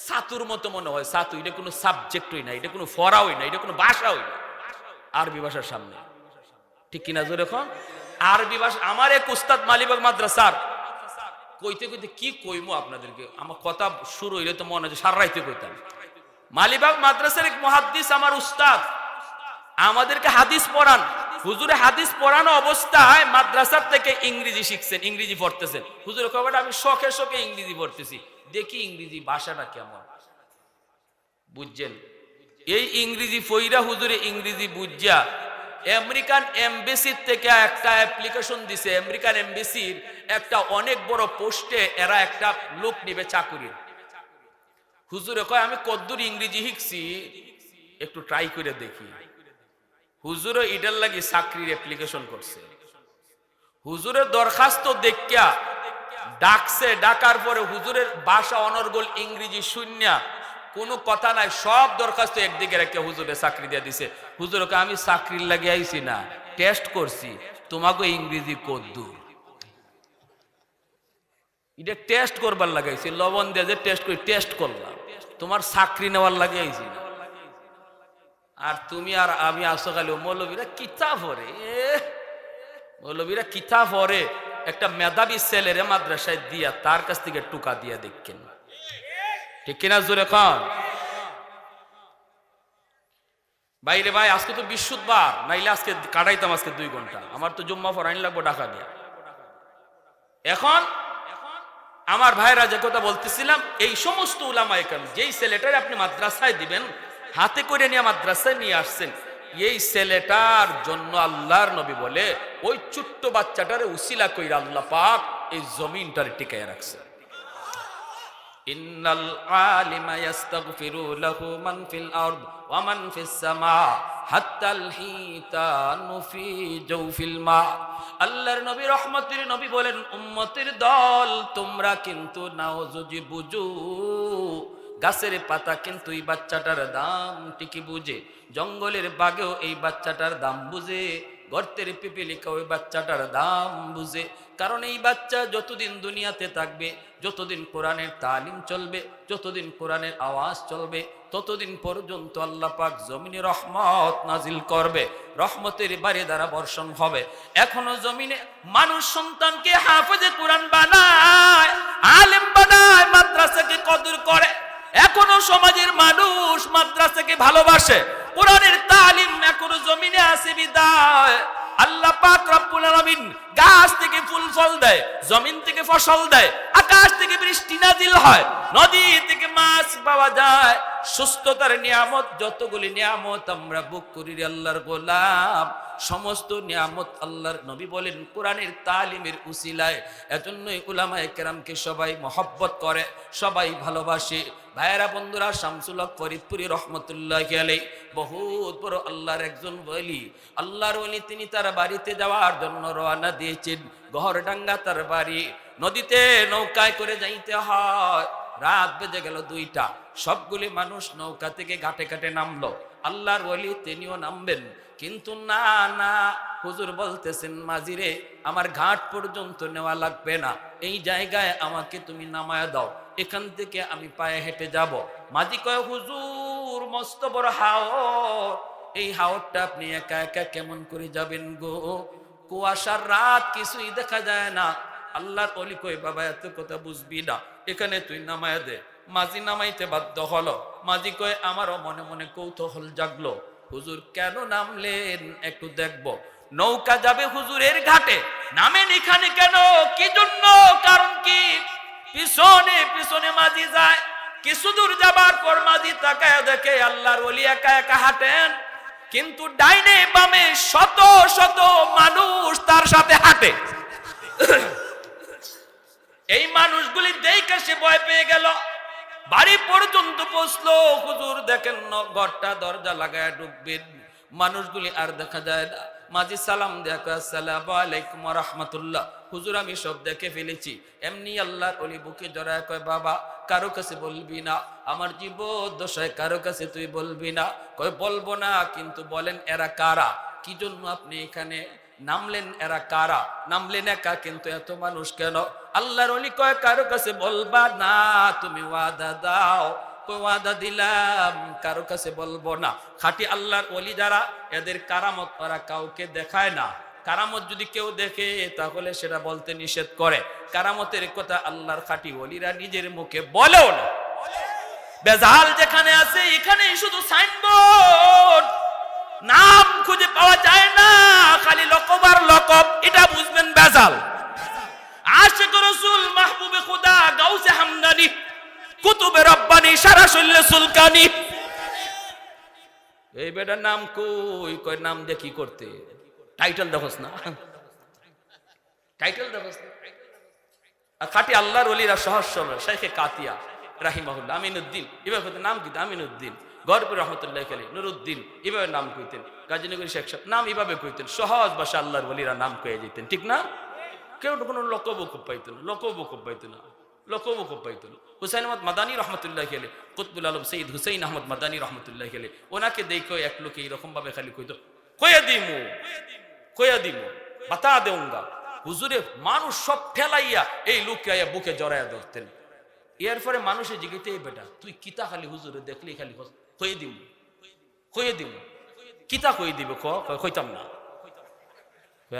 সাতুর মতো মনে হয়, সাতু এটা কোনো সাবজেক্টই না, এটা কোনো ফরাওই না, এটা কোনো ভাষাই না, আরবি ভাষার সামনে। ঠিক কিনা জোরে এখন? আরবি ভাষা। আমার এক উস্তাদ মালিবাগ মাদ্রাসার, কইতে কি কইমো আপনাদেরকে, আমার কথা শুরু হইলে তো মনে হয় সারা রাইতে কইতাম। মালিবাগ মাদ্রাসার এক মুহাদ্দিস আমার উস্তাদ, আমাদেরকে হাদিস পড়ান। হুজুরে হাদিস পড়ানো অবস্থায় মাদ্রাসার থেকে ইংরেজি শিখছেন, ইংরেজি পড়তেছেন। হুজুরের খবরটা আমি শখে ইংরেজি পড়তেছি, দেখি ইংরেজি ভাষাটা কেমন, বুঝছেন? এই ইংরেজি ফইরা হুজুরে ইংরেজি বুঝা আমেরিকান এমবেসির থেকে একটা অ্যাপ্লিকেশন দিছে। আমেরিকান এমবেসির একটা অনেক বড় পোস্টে এরা একটা লোক নিবে চাকুরির। হুজুরে কয়, আমি কদ্দুর ইংরেজি শিখছি, একটু ট্রাই করে দেখি। হুজুরও ইডার লাগি চাকরির অ্যাপ্লিকেশন করছে। হুজুরের দরখাস্ত দেখিয়া ডাকছে, ডাকার পরে হুজুরের ভাষা অনর্গল ইংরেজি শূন্য, কোনো কথা নাই, সব দরখাস্ত একদিকে রেখে হুজুরে চাকরি দিয়ে দিছে। হুজুরকে আমি চাকরির লাগে আইছি না, টেস্ট করছি তোমাকে ইংরেজি কদ্দুর, এটা টেস্ট করবার লাগাইছি, লবণ দিয়ে যে টেস্ট করি, টেস্ট করলাম, তোমার চাকরি নেওয়ার লাগাইছি না। আর তুমি আর আমি আসো খালি মৌলবীরা কিতাব পড়ে, মৌলবীরা কিতাব পড়ে, একটা মেধাবী ছেলের মাদ্রাসায় দিয়া তার কাছ থেকে টুকা দিয়া দেখেন, ঠিক কিনা জোরে খান। বাইরে ভাই আজকে তো বৃহস্পতিবার, নাইলে আজকে কাটাইতাম আজকে 2 ঘন্টা, আমার তো জুম্মা পড়াইন লাগবো ঢাকা দিয়া। এখন আমার ভাইরা যে কথা বলতেছিলাম, এই সমস্ত উলামায়ে কেরাম যেই ছেলেটার আপনি মাদ্রাসায় দিবেন, হাতে করে নিয়ে মাদ্রাসায় নিয়ে আসছেন, এই ছেলেটার জন্য আল্লাহর নবী বলে ওই ছোট্ট বাচ্চাটারে উসিলা কইরা আল্লাহ পাক এই জমিনটারে টিকায় রাখছে। ইন্নাল আলিমা ইস্তাগফিরু লাহু মান ফিল আরদ ওয়া মান ফিস সামা হাত্তাল হিতানু ফি জাওফিল মা। আল্লাহর নবী রহমতের নবী বলেন, উম্মতের দল তোমরা কিন্তু নাও যদি বুঝো, গাছের পাতা কিন্তু এই বাচ্চাটার দাম ঠিকই বুঝে, জঙ্গলের বাঘেও এই বাচ্চাটার দাম বুঝে, গর্তের পিপিলিকা ওই বাচ্চাটার দাম বুঝে। কারণ এই বাচ্চা যতদিন দুনিয়াতে থাকবে, যতদিন কোরআনের তালিম চলবে, যতদিন কোরআনের আওয়াজ চলবে, ততদিন পর্যন্ত আল্লাহ পাক জমিনে রহমত নাজিল করবে, রহমতের বাড়ি দ্বারা বর্ষণ হবে। এখনো জমিনে মানুষ সন্তানকে হাফেজে কোরআন বানায়, আলেম বানায়, মাদ্রাসাকে কদর করে। এখনো সমাজের মানুষ মাদ্রাসাকে ভালোবাসে, কোরআনের তালিম এখনো জমিনে আছে বিদায় আল্লাহ পাক রব্বুল আলামিন গাছ থেকে ফুল ফল দেয়, জমিন থেকে ফসল দেয়, আকাশ থেকে বৃষ্টি নাজিল হয়, নদী থেকে মাছ পাওয়া যায়, সুস্থতার নিয়ামত, যতগুলি নিয়ামত আমরা ভোগ করি আল্লাহর গোলাম, সমস্ত নিয়ামত আল্লাহর নবী বলেন কোরআনের তালিমের উসিলায়। এজন্যই উলামায়ে কেরামকে সবাই মহব্বত করে, সবাই ভালোবাসে। ভাইয়েরা বন্ধুরা, শামসুল হক ফরিদপুরি রহমতুল্লাহি আলাইহি বহুত বড় আল্লাহর একজন ওলি। আল্লাহর ওলি তিনি তার বাড়িতে যাওয়ার জন্য রওনা দিয়েছেন, গহরডাঙ্গা তার বাড়ি, নদীতে নৌকায় করে যাইতে হয়। রাত বেজে গেল 2টা, সবগুলি মানুষ নৌকা থেকে ঘাটে ঘাটে নামলো, আল্লাহর ওলি তিনিও নামবেন, কিন্তু না না, হুজুর বলতেছেন মাঝিরে আমার ঘাট পর্যন্ত নেওয়া লাগবে না, এই জায়গায় আমাকে তুমি নামায়া দাও, এখান থেকে আমি পায়ে হেঁটে যাব। মাঝি কয় হুজুর মস্ত বড় হাওর, এই হাওরটা আপনি একা একা কেমন করে যাবেন গো, কুয়াশার রাত, কিছুই দেখা যায় না। আল্লাহর ওলি কয় বাবা এত কথা বুঝবি না, এখানে তুই নামায়া দে। মাঝি নামাইতে বাধ্য হলো। মাঝি কয় আমারও মনে মনে কৌতূহল জাগলো, হুজুর কেন নামলেন একটু দেখব। নৌকা যাবে হুজুরের ঘাটে, নামেন এখানে কেন, কি জন্য, কারণ কি? পিছনে পিছনে মাঝি যায়, কিছু দূর যাবার পর মাঝি তাকায় দেখে আল্লাহর ওলি একা একা হাঁটেন, কিন্তু ডাইনে বামে শত শত মানুষ তার সাথে হাঁটে। এই মানুষগুলি দেখে সে ভয় পেয়ে গেল, বাড়ি পর্যন্ত পৌঁছলো। হুজুর দেখেন ঘরটা দরজা লাগায় ঢুকবেন, মানুষগুলি আর দেখা যায় না। মাঝি সালাম দেখো, আসসালামু আলাইকুম ওয়া রাহমাতুল্লাহ, হুজুর আমি সব দেখে ফেলেছি। এমনি আল্লাহর ওলি বুকে জড়ায় কয় বাবা কারো কাছে বলবি না, আমার জীবদ্দশায় কারো কাছে তুই বলবি না। কয় বলবো না, কিন্তু বলেন এরা কারা, কি জন্য আপনি এখানে নামলেন, এরা কারা, নামলেন একা কিন্তু এত মানুষ কেন? আল্লাহর ওলি কয় কারো কাছে বলবা না, তুমি ওয়াদা দাও। ওয়াদা দিলাম কারো কাছে বলবো না। খাঁটি আল্লাহর ওলি যারা, এদের কারামত ওরা কাউকে দেখায় না। কারামত যদি কেউ দেখে তাহলে সেটা বলতে নিষেধ করে। কারামতের কথা আল্লাহর খাঁটি ওলিরা নিজের মুখে বলেও না। বেজাল যেখানে আছে এখানেই শুধু সাইনবোর্ড, নাম খুঁজে পাওয়া যায় না, খালি লকব আর লকব, এটা বুঝবেন বেজাল। আশিক রাসূল, মাহবুবে খুদা, গাউসে হামদানি, কুতুবে রব্বানি, সারা শরীরে সুলকানি, এই বেটার নাম কই? কয় নাম দিয়ে কি করতে, টাইটেল দেখোস না, টাইটেল দেখোস না। আর খাঁটি আল্লাহর ওলিরা সহজ সরল, শেখে কাতিয়া রাহিমাহুল্লাহ, আমিনুদ্দিন, এভাবে নাম কি? আমিনুদ্দিন। গরপুর রহমতুল্লাহ আলাইহি নুরুদ্দিন, এভাবে নাম কইতেন। গাজীনগরী শেখ সাহেব নাম এভাবে কইতেন, সহজ ভাষা আল্লাহর ওলিরা নাম কয়ে যেতেন, ঠিক না? কেউ কোনো লোকবুক পাইতো না, লোকবুক পাইতো না, লোকবুক পাইতো না। হুসাইন আহমদ মাদানী রহমতুল্লাহ আলাইহি, কুতবুল আলম সৈয়দ হুসাইন আহমদ মাদানী রহমতুল্লাহ আলাইহি, ওনাকে দেখো এক লোকে এইরকম ভাবে খালি কইতো কয়ে দিমু, কইয়া দিব, বাতা দেউঙ্গা। হুজুরে মানুষ সব ঠেলাইয়া এই লোককে আইয়া বুকে জড়াইয়া ধরতেন। এরপরে মানুষে জিজ্ঞেস, এই বেটা তুই কিতা খালি হুজুরে দেখলি খালি কইয়ে দিব, কইয়ে দিব, কিতা কই দিবে, কইতাম না।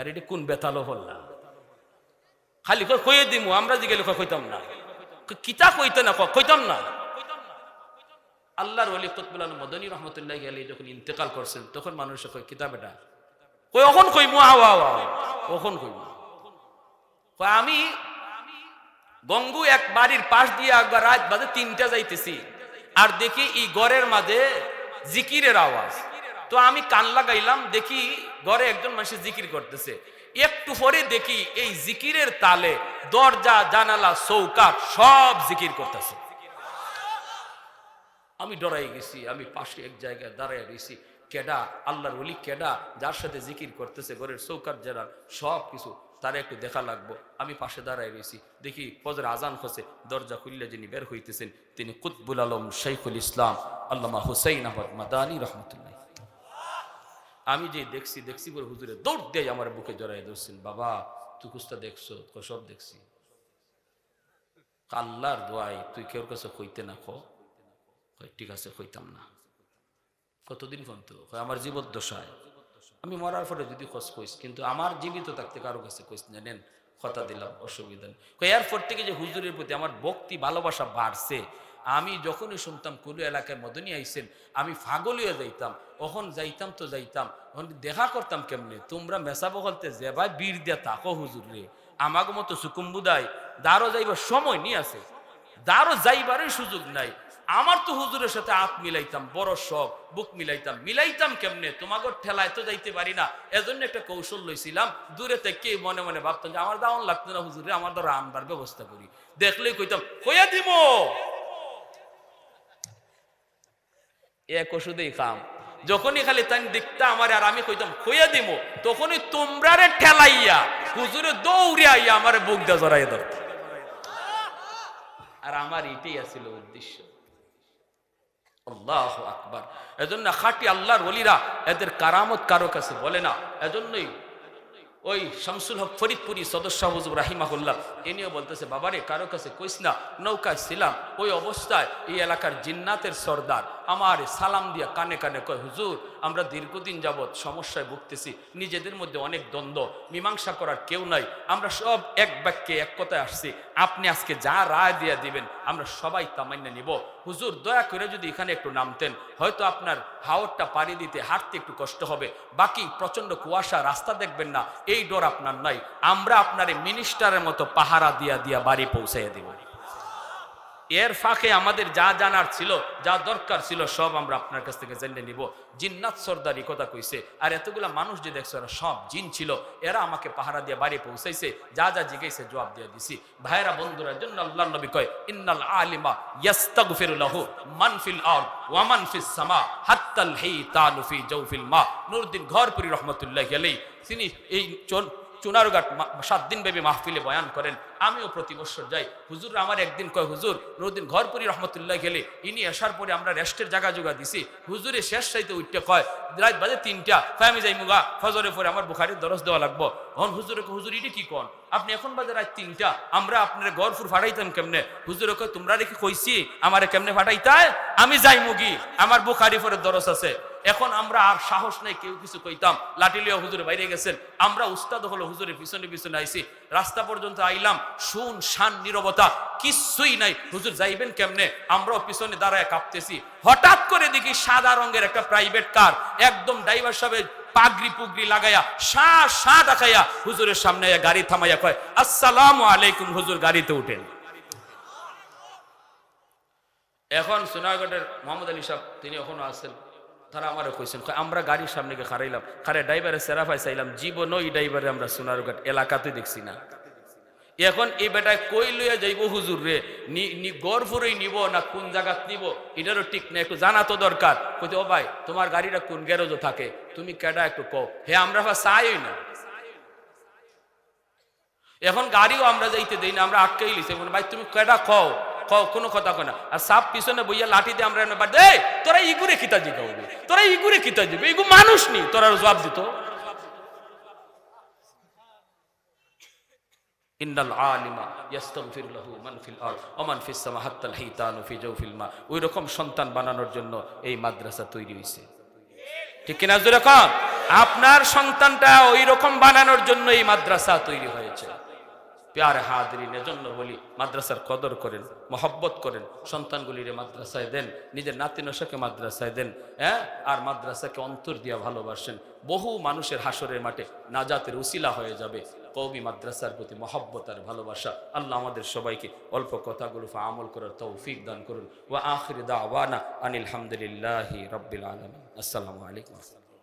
আর এটা কোন বেতালো হল্লা, খালি কইয়ে দিব, আমরা জিগেলে কইতাম না, কিতা কইতে না, কইতাম না। আল্লাহর ওলি কুতবুল আলম মদনী রহমতুল্লাহি আলাইহি যখন ইন্তেকাল করছেন, তখন মানুষ কয় কিতা বেটা, কই অখন কইমু, আওয়া অখন কইমু। আমি গঙ্গু এক বাড়ির পাশ দিয়ে একবার রাত বাজে 3টা যাইতেছি, আর দেখি এই ঘরের মাঝে জিকিরের আওয়াজ। তো আমি কান লাগাইলাম, দেখি ঘরে একজন মানুষ জিকির করতেছে। একটু পরে দেখি এই জিকিরের তালে দরজা জানালা চৌকাঠ সব জিকির করতেছে। আমি ডরাই গেছি, আমি পাশে এক জায়গায় দাঁড়ায় রয়েছি। কেডা আল্লাহর ওলি, কেডা যার সাথে জিকির করতেছে, ঘরের চৌকাঠ জানালা সব কিছু, তারা একটু দেখা লাগবো। আমি পাশে দাঁড়ায় রয়েছি, দেখি ফজর আজান হচ্ছে, দরজা খুললে যিনি বের হইতেছেন তিনি কুতবুল আলম শাইখুল ইসলাম আল্লামা হুসাইন আহমদ মাদানী রহমতুল্লাহ। আমি যে দেখছি বলে হুজুরে দৌড় দিয়ে আমার বুকে জড়াই ধরছেন। বাবা তুই কুস্তা দেখছো? সব দেখছি। আল্লাহর দোয়াই তুই কেউ কাছে কইতে না, ঠিক আছে কইতাম না। কতদিন পর্যন্ত? আমার জীবদ্দশায়, আমি মরার পরে যদি খোঁজ কইস, কিন্তু আমার জীবিত থাকতে কারো কাছে কইস না, নেন কথা দিলাম, অসুবিধা নেই। এরপর থেকে যে হুজুরের প্রতি আমার ভক্তি ভালোবাসা বাড়ছে। আমি যখনই শুনতাম কুলু এলাকায় মদনী আইছেন, আমি পাগল হয়ে যাইতাম। ওখন যাইতাম তো যাইতাম, দেখা করতাম কেমনে, তোমরা মেসা বগলতে যে ভাই বীর দিয়া তাকো হুজুর রে, আমাকে মতো সুকুম্বুদায় দারো যাইবার সময় নিয়ে আছে, দারো যাইবারই সুযোগ নাই। আমার তো হুজুরের সাথে আপ মিলাইতাম, বড় শখ, বুক মিলাইতাম কেমনে, তোমাকে ঠেলায় তো যাইতে পারি না। এজন্য একটা কৌশল লইছিলাম, দূরে থেকে মনে মনে ভাবতাম যে আমার দাওয়ান লাগতো না হুজুরে, আমার দ্বারা আনবার ব্যবস্থা করি। দেখলেই কইতাম কইয়া দিব, এক ওষুধেই খাম। যখনই খালি তাই দেখতাম আমার, আর আমি কইতাম কইয়া দিব, তখনই তোমরারে ঠেলাইয়া হুজুরে দৌড়ে আইয়া আমার বুক দা জড়াইয়া ধরত। আর আমার এটাই আছিল উদ্দেশ্য। আল্লাহু আকবার। এজন্য খাঁটি আল্লাহর ওলিরা এদের কারামত কারো কাছে বলে না। এজন্যই ওই শামসুল হক ফরিদপুরি সদস্য হুজুর রাহিমাহুল্লাহ ইনিও বলতেছে, বাবারে কারো কাছে কইস না, নৌকায় ছিলাম, ওই অবস্থায় এই এলাকার জিন্নাতের সর্দার আমার সালাম দিয়া কানে কানে কয়, হুজুর আমরা দীর্ঘদিন যাবৎ সমস্যায় ভুগতেছি, নিজেদের মধ্যে অনেক দ্বন্দ্ব, মীমাংসা করার কেউ নাই, আমরা সব এক বাক্যে এক কথায় আসছি, আপনি আজকে যা রায় দিয়ে দিবেন আমরা সবাই তা মান্য নিব। হুজুর দয়া করে যদি এখানে একটু নামতেন, হয়তো আপনার হাওরটা পাড়ি দিতে হাঁটতে একটু কষ্ট হবে, বাকি প্রচন্ড কুয়াশা, রাস্তা দেখবেন না, এই ডর আপনার নাই, আমরা আপনার মিনিস্টারের মতো পাহারা দিয়া দিয়া বাড়ি পৌঁছাইয়া দিব। এর ফাঁকে আমাদের যা জানার ছিল, যা দরকার ছিল সব আমরা আপনার কাছ থেকে জেনে নিব। জিন্নাত সর্দারি কথা কইছে, আর এতগুলা মানুষ যে দেখছো এরা সব জিন ছিল, এরা আমাকে পাহারা দিয়ে বাড়ি পৌঁছাইছে, যা যা জিজ্ঞাসা জবাব দিয়ে দিছি। ভাইরা বন্ধুরা, জন্য আল্লাহর নবী কয়, ইন্নাল আলিমা ইস্তাগফিরু লাহু মান ফিল আরদ ওয়া মান ফিস সামা হাত্তাল হিতানু ফি জাওফিল মা। নুরউদ্দিন ঘরপুরি রাহমাতুল্লাহি আলাইহি তিনি এই চুনারঘাট 7 দিন ব্যাপী মাহফিলে বয়ান করেন। আমিও প্রতি বছর যাই। হুজুর আমার একদিন কয়, হুজুর নুরউদ্দিন ঘরপুরি রহমতুল্লাহ গেলে ইনি আসার পরে আমরা রেস্টের জায়গা জোগা দিছি। হুজুরে শেষ চাইতে উঠতে কয় রাত বাজে 3টা, আমি যাই মুগা ফজরের পরে আমার বুখারীর দরস দেওয়া লাগবো। হুজুরে হুজুর ইটি কি কন, আপনি এখন বাজে রাত 3টা, আমরা আপনার ঘরপুর ফাটাইতাম কেমনে? হুজুরে কয়, তোমরা রেখে কইছি আমারে কেমনে ফাটাইতায়, আমি যাই মুগি, আমার বুখারী পরে দরস আছে। এখন আমরা আর সাহস নাই কেউ কিছু কইতাম, লাঠি লিয়া হুজুরে বাইরে গেছেন, আমরা উস্তাদ হলো হুজুরের পিছনে পিছনে আইছি, রাস্তা পর্যন্ত আইলাম, শুন শান নীরবতা, কিছুই নাই। হুজুর যাইবেন কেমনে? আমরাও পিছনে দাঁড়ায় কাঁপতেছি। হঠাৎ করে দেখি সাদা রঙের একটা প্রাইভেট কার, একদম ড্রাইভার সাহেব পাগড়ি পুগড়ি লাগাইয়া শা দেখাইয়া হুজুরের সামনে গাড়ি থামাইয়া কয়, আসসালামু আলাইকুম হুজুর, গাড়িতে উঠেন। এখন সোনারগড়ের মোহাম্মদ আলী সাহেব তিনি এখনো আছেন, তারা আমারও কইছেন, আমরা গাড়ির সামনে গিয়ে খারাইলাম, খারে ড্রাইভারের সেরাফাই চাইলাম, জীবনও এই ড্রাইভারে আমরা সোনারঘাট এলাকাতে দেখছি না। এখন এই বেটায় কই লইয়া যাইব হুজুর রে, গড়ফুরেই নিব না কোন জায়গাত নিব এটারও ঠিক না, একটু জানা তো দরকার। কইতে, ও ভাই তোমার গাড়িটা কোন গ্যারেজে থাকে, তুমি কেডা একটু কও। হে আমরা চাই না, এখন গাড়িও আমরা যাইতে দেই না, আমরা আটকেই লিছি। ভাই তুমি কেডা কও, কোনো কথা কয় না। আর সাপ পিছনে বইয়া লাঠি দিয়ে আমরা তোরা ইগুরে কিতা জিগাবি, তোরা ইগুরে কিতা জিবি, ইগু মানুষ নি, তোরা জবাব দিত। ইন্নাল আলিমা ইয়াস্তাগফির লাহু মান ফিল আরদ ওয়া মান ফিস সামা হাত্তাল হিতানু ফি জাওফিল মা। ওই রকম সন্তান বানানোর জন্য এই মাদ্রাসা তৈরি হয়েছে, ঠিক কিনা জোরে কন? আপনার সন্তানটা ওই রকম বানানোর জন্য এই মাদ্রাসা তৈরি হয়েছে। প্যারে হাজরিন, এজন্য বলি মাদ্রাসার কদর করেন, মহব্বত করেন, সন্তানগুলিরে মাদ্রাসায় দেন, নিজের নাতি নশাকে মাদ্রাসায় দেন, হ্যাঁ, আর মাদ্রাসাকে অন্তর দিয়া ভালোবাসেন। বহু মানুষের হাসরের মাঠে নাজাতের উসিলা হয়ে যাবে কওমি মাদ্রাসার প্রতি মহব্বত আর ভালোবাসা। আল্লাহ আমাদের সবাইকে অল্প কথাগুলো আমল করার তৌফিক দান করুন। ওয়া আখির দাওয়ানা আনিল হামদুলিল্লাহি রাব্বিল আলামিন। আসসালামু আলাইকুম।